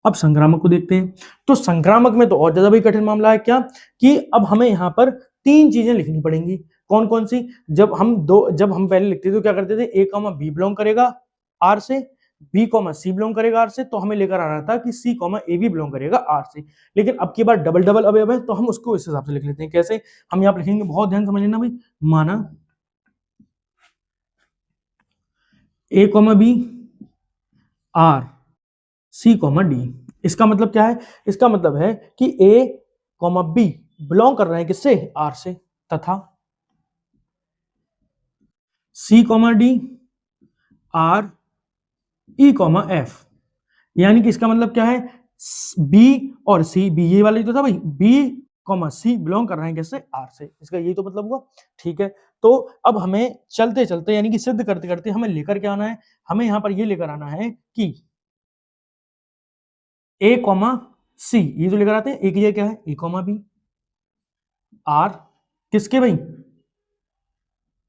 अब संक्रामक को देखते हैं, तो संक्रामक में तो और ज्यादा भाई कठिन मामला है। क्या कि अब हमें यहाँ पर तीन चीजें लिखनी पड़ेंगी। कौन कौन सी? जब हम पहले लिखते थे तो क्या करते थे? ए, बी बिलोंग करेगा आर से, बी, सी बिलोंग करेगा आर से, तो हमें लेकर आना था कि सी, ए भी बिलोंग करेगा आर से। लेकिन अब की बार डबल डबल अवयव है तो हम उसको इस हिसाब से लिख लेते हैं। कैसे? हम यहाँ पर लिखेंगे, बहुत ध्यान समझ लेना भाई। माना ए, बी आर सी, डी। इसका मतलब क्या है? इसका मतलब है कि ए, बी बिलोंग कर रहे हैं किससे? आर से, तथा सी, डी आर ई, एफ, यानी कि इसका मतलब क्या है? बी और सी, बी ये वाला जो था भाई, बी, सी बिलोंग कर रहे हैं किससे? आर से। इसका यही तो मतलब हुआ। ठीक है, तो अब हमें चलते चलते यानी कि सिद्ध करते करते हमें लेकर के आना है, हमें यहां पर ये लेकर आना है कि ए, सी, ये जो लेकर आते हैं, एक ये क्या है? ए, बी आर किसके भाई?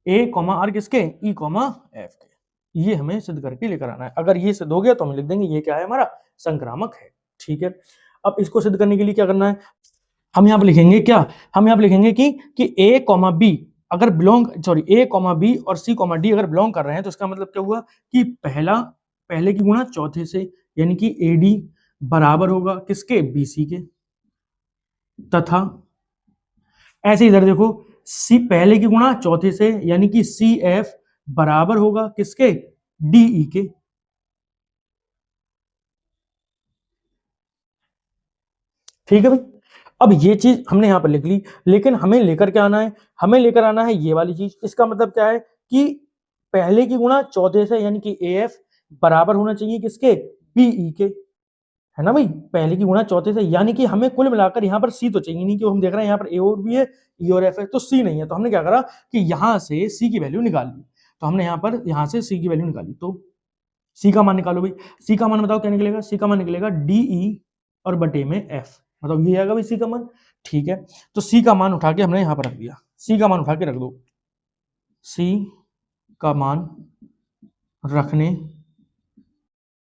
ए, आर किसके? ई, एफ के। ये हमें सिद्ध करके लेकर आना है। अगर ये सिद्ध हो गया तो हम लिख देंगे ये क्या है? हमारा संक्रामक है। ठीक है, अब इसको सिद्ध करने के लिए क्या करना है? हम यहाँ पे लिखेंगे क्या? हम यहाँ पे लिखेंगे कि ए, बी अगर ए, बी और सी, डी अगर बिलोंग कर रहे हैं तो इसका मतलब क्या हुआ कि पहले की गुणा चौथे से, यानी कि एडी बराबर होगा किसके? बीसी के, तथा ऐसे इधर देखो, सी पहले की गुणा चौथे से, यानी कि सी, एफ बराबर होगा किसके? डीई के। ठीक है भाई, अब ये चीज हमने यहां पर लिख ली, लेकिन हमें लेकर के आना है, हमें लेकर आना है ये वाली चीज। इसका मतलब क्या है कि पहले की गुणा चौथे से, यानी कि ए, एफ बराबर होना चाहिए किसके? बीई के, है ना भाई? पहले की गुणा चौथे से, यानी कि हमें कुल मिलाकर यहाँ पर सी तो चाहिए नहीं, क्यों? हम देख रहे हैं यहाँ पर ए और बी है, ई और एफ है, तो सी नहीं है। तो हमने क्या करा कि यहाँ से सी की वैल्यू निकाल ली। तो हमने यहाँ पर यहाँ से सी की वैल्यू निकाली, तो सी का मान निकालो भाई, सी का मान बताओ क्या निकलेगा, सी का मान निकलेगा DE और बटे में F, मतलब ये आएगा भाई सी का मान। ठीक है, तो सी का मान उठा के हमने यहाँ पर रख दिया, सी का मान उठा के रख दो, सी का मान रखने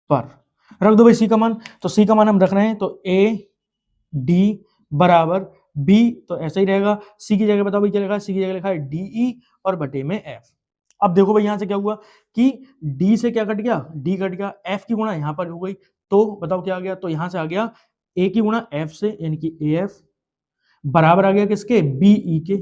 पर रख दो भाई सी का मान, तो सी का मान हम रख रहे हैं तो AD बराबर B, तो ऐसा ही रहेगा, सी की जगह बताओ भाई क्या लिखा है, सी की जगह लिखा है DE और बटे में F। अब देखो भाई यहां से क्या हुआ कि D से क्या कट गया, D कट गया, F की गुणा यहां पर हो गई, तो बताओ क्या आ गया, तो यहां से आ गया A की गुणा F से, यानी कि AF बराबर आ गया किसके, BE के।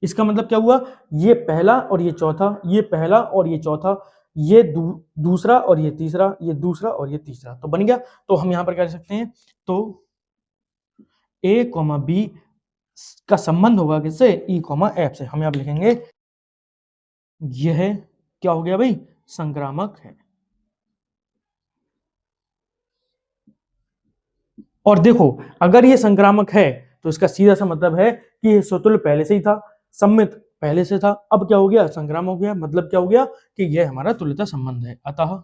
इसका मतलब क्या हुआ, ये पहला और ये चौथा, ये पहला और ये चौथा, ये दूसरा और ये तीसरा, ये दूसरा और ये तीसरा, तो बन गया। तो हम यहां पर क्या कर सकते हैं, तो A, B का संबंध होगा किससे, E, F से। हम यहां पर लिखेंगे यह क्या हो गया भाई, संक्रामक है। और देखो अगर ये संक्रामक है तो इसका सीधा सा मतलब है कि ये स्वतुल्य पहले से ही था, सम्मित पहले से था, अब क्या हो गया, संक्रामक हो गया, मतलब क्या हो गया कि यह हमारा तुल्यता संबंध है। अतः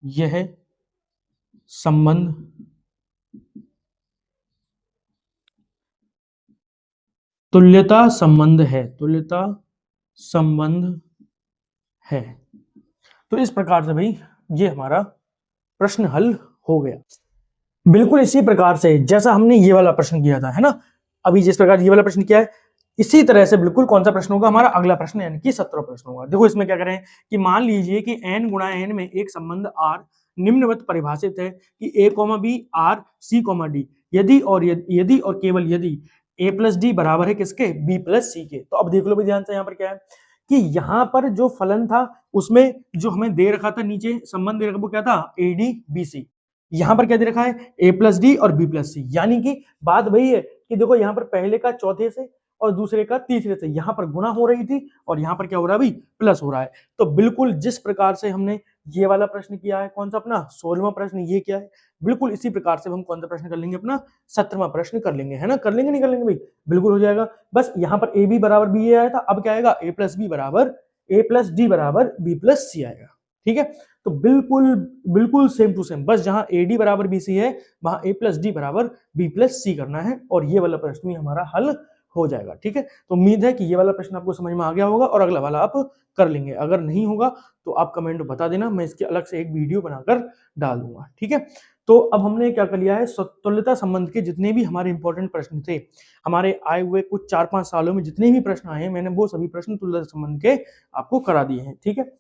यह संबंध तुल्यता संबंध है, तुल्यता संबंध है। तो इस प्रकार से भाई ये हमारा प्रश्न हल हो गया। बिल्कुल इसी प्रकार से जैसा हमने ये वाला प्रश्न किया था, है ना, अभी जिस प्रकार ये वाला प्रश्न किया है, इसी तरह से बिल्कुल कौन सा प्रश्न होगा, हमारा अगला प्रश्न यानी कि 17वां प्रश्न होगा। देखो इसमें क्या करें कि मान लीजिए कि n गुणा n में एक संबंध R निम्नवत परिभाषित है कि A, B, R, C, D यदि और केवल यदि A प्लस डी बराबर है किसके, B प्लस C के। तो अब देख लो भी ध्यान से, यहाँ पर क्या है कि यहाँ पर जो फलन था उसमें जो हमें दे रखा था, नीचे संबंध दे रखा वो क्या था, AD BC। यहाँ पर क्या दे रखा है, A प्लस डी और B प्लस सी, यानी कि बात वही है कि देखो यहाँ पर पहले का चौथे से और दूसरे का तीसरे से यहाँ पर गुणा हो रही थी और यहाँ पर क्या हो रहा है भाई, प्लस हो रहा है। तो बिल्कुल जिस प्रकार से हमने ये वाला प्रश्न किया है, कौन सा अपना 16वां प्रश्न ये क्या है, बिल्कुल इसी प्रकार से हम कौन सा प्रश्न कर लेंगे, अपना 17वां प्रश्न कर लेंगे, है ना, कर लेंगे नहीं कर लेंगे भाई, बिल्कुल हो जाएगा। बस यहाँ पर AB बराबर B आया था, अब क्या आएगा, A प्लस डी बराबर B प्लस C आएगा। ठीक है, तो बिल्कुल बिल्कुल सेम टू सेम, बस जहां AD बराबर BC है वहां A प्लस डी बराबर B प्लस C करना है और ये वाला प्रश्न भी हमारा हल हो जाएगा। ठीक है, तो उम्मीद है कि ये वाला प्रश्न आपको समझ में आ गया होगा और अगला वाला आप कर लेंगे। अगर नहीं होगा तो आप कमेंट में बता देना, मैं इसके अलग से एक वीडियो बनाकर डाल दूंगा। ठीक है, तो अब हमने क्या कर लिया है, तुल्यता संबंध के जितने भी हमारे इंपॉर्टेंट प्रश्न थे, हमारे आए हुए कुछ 4-5 सालों में जितने भी प्रश्न आए हैं, मैंने वो सभी प्रश्न तुल्यता संबंध के आपको करा दिए हैं। ठीक है,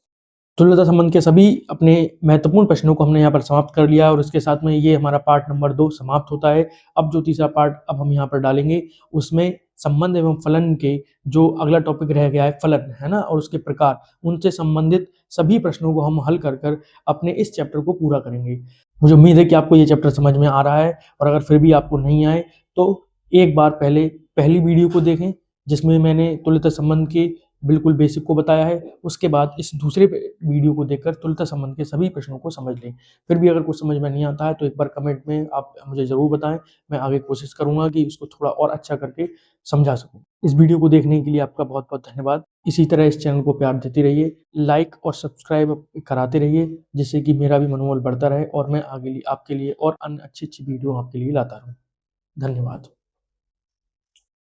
तुल्यता संबंध के सभी अपने महत्वपूर्ण प्रश्नों को हमने यहाँ पर समाप्त कर लिया और उसके साथ में ये हमारा पार्ट नंबर 2 समाप्त होता है। अब जो तीसरा पार्ट अब हम यहाँ पर डालेंगे उसमें संबंध एवं फलन के जो अगला टॉपिक रह गया है फलन, है ना, और उसके प्रकार, उनसे संबंधित सभी प्रश्नों को हम हल कर अपने इस चैप्टर को पूरा करेंगे। मुझे उम्मीद है कि आपको ये चैप्टर समझ में आ रहा है और अगर फिर भी आपको नहीं आए तो एक बार पहली वीडियो को देखें जिसमें मैंने तुल्यता संबंध के बिल्कुल बेसिक को बताया है, उसके बाद इस दूसरे वीडियो को देखकर तुल्यता संबंध के सभी प्रश्नों को समझ लें। फिर भी अगर कुछ समझ में नहीं आता है तो एक बार कमेंट में आप मुझे ज़रूर बताएं, मैं आगे कोशिश करूंगा कि इसको थोड़ा और अच्छा करके समझा सकूं। इस वीडियो को देखने के लिए आपका बहुत बहुत धन्यवाद। इसी तरह इस चैनल को प्यार देते रहिए, लाइक और सब्सक्राइब कराते रहिए, जिससे कि मेरा भी मनोबल बढ़ता रहे और मैं आगे आपके लिए और अन्य अच्छी वीडियो आपके लिए लाता रहूँ। धन्यवाद।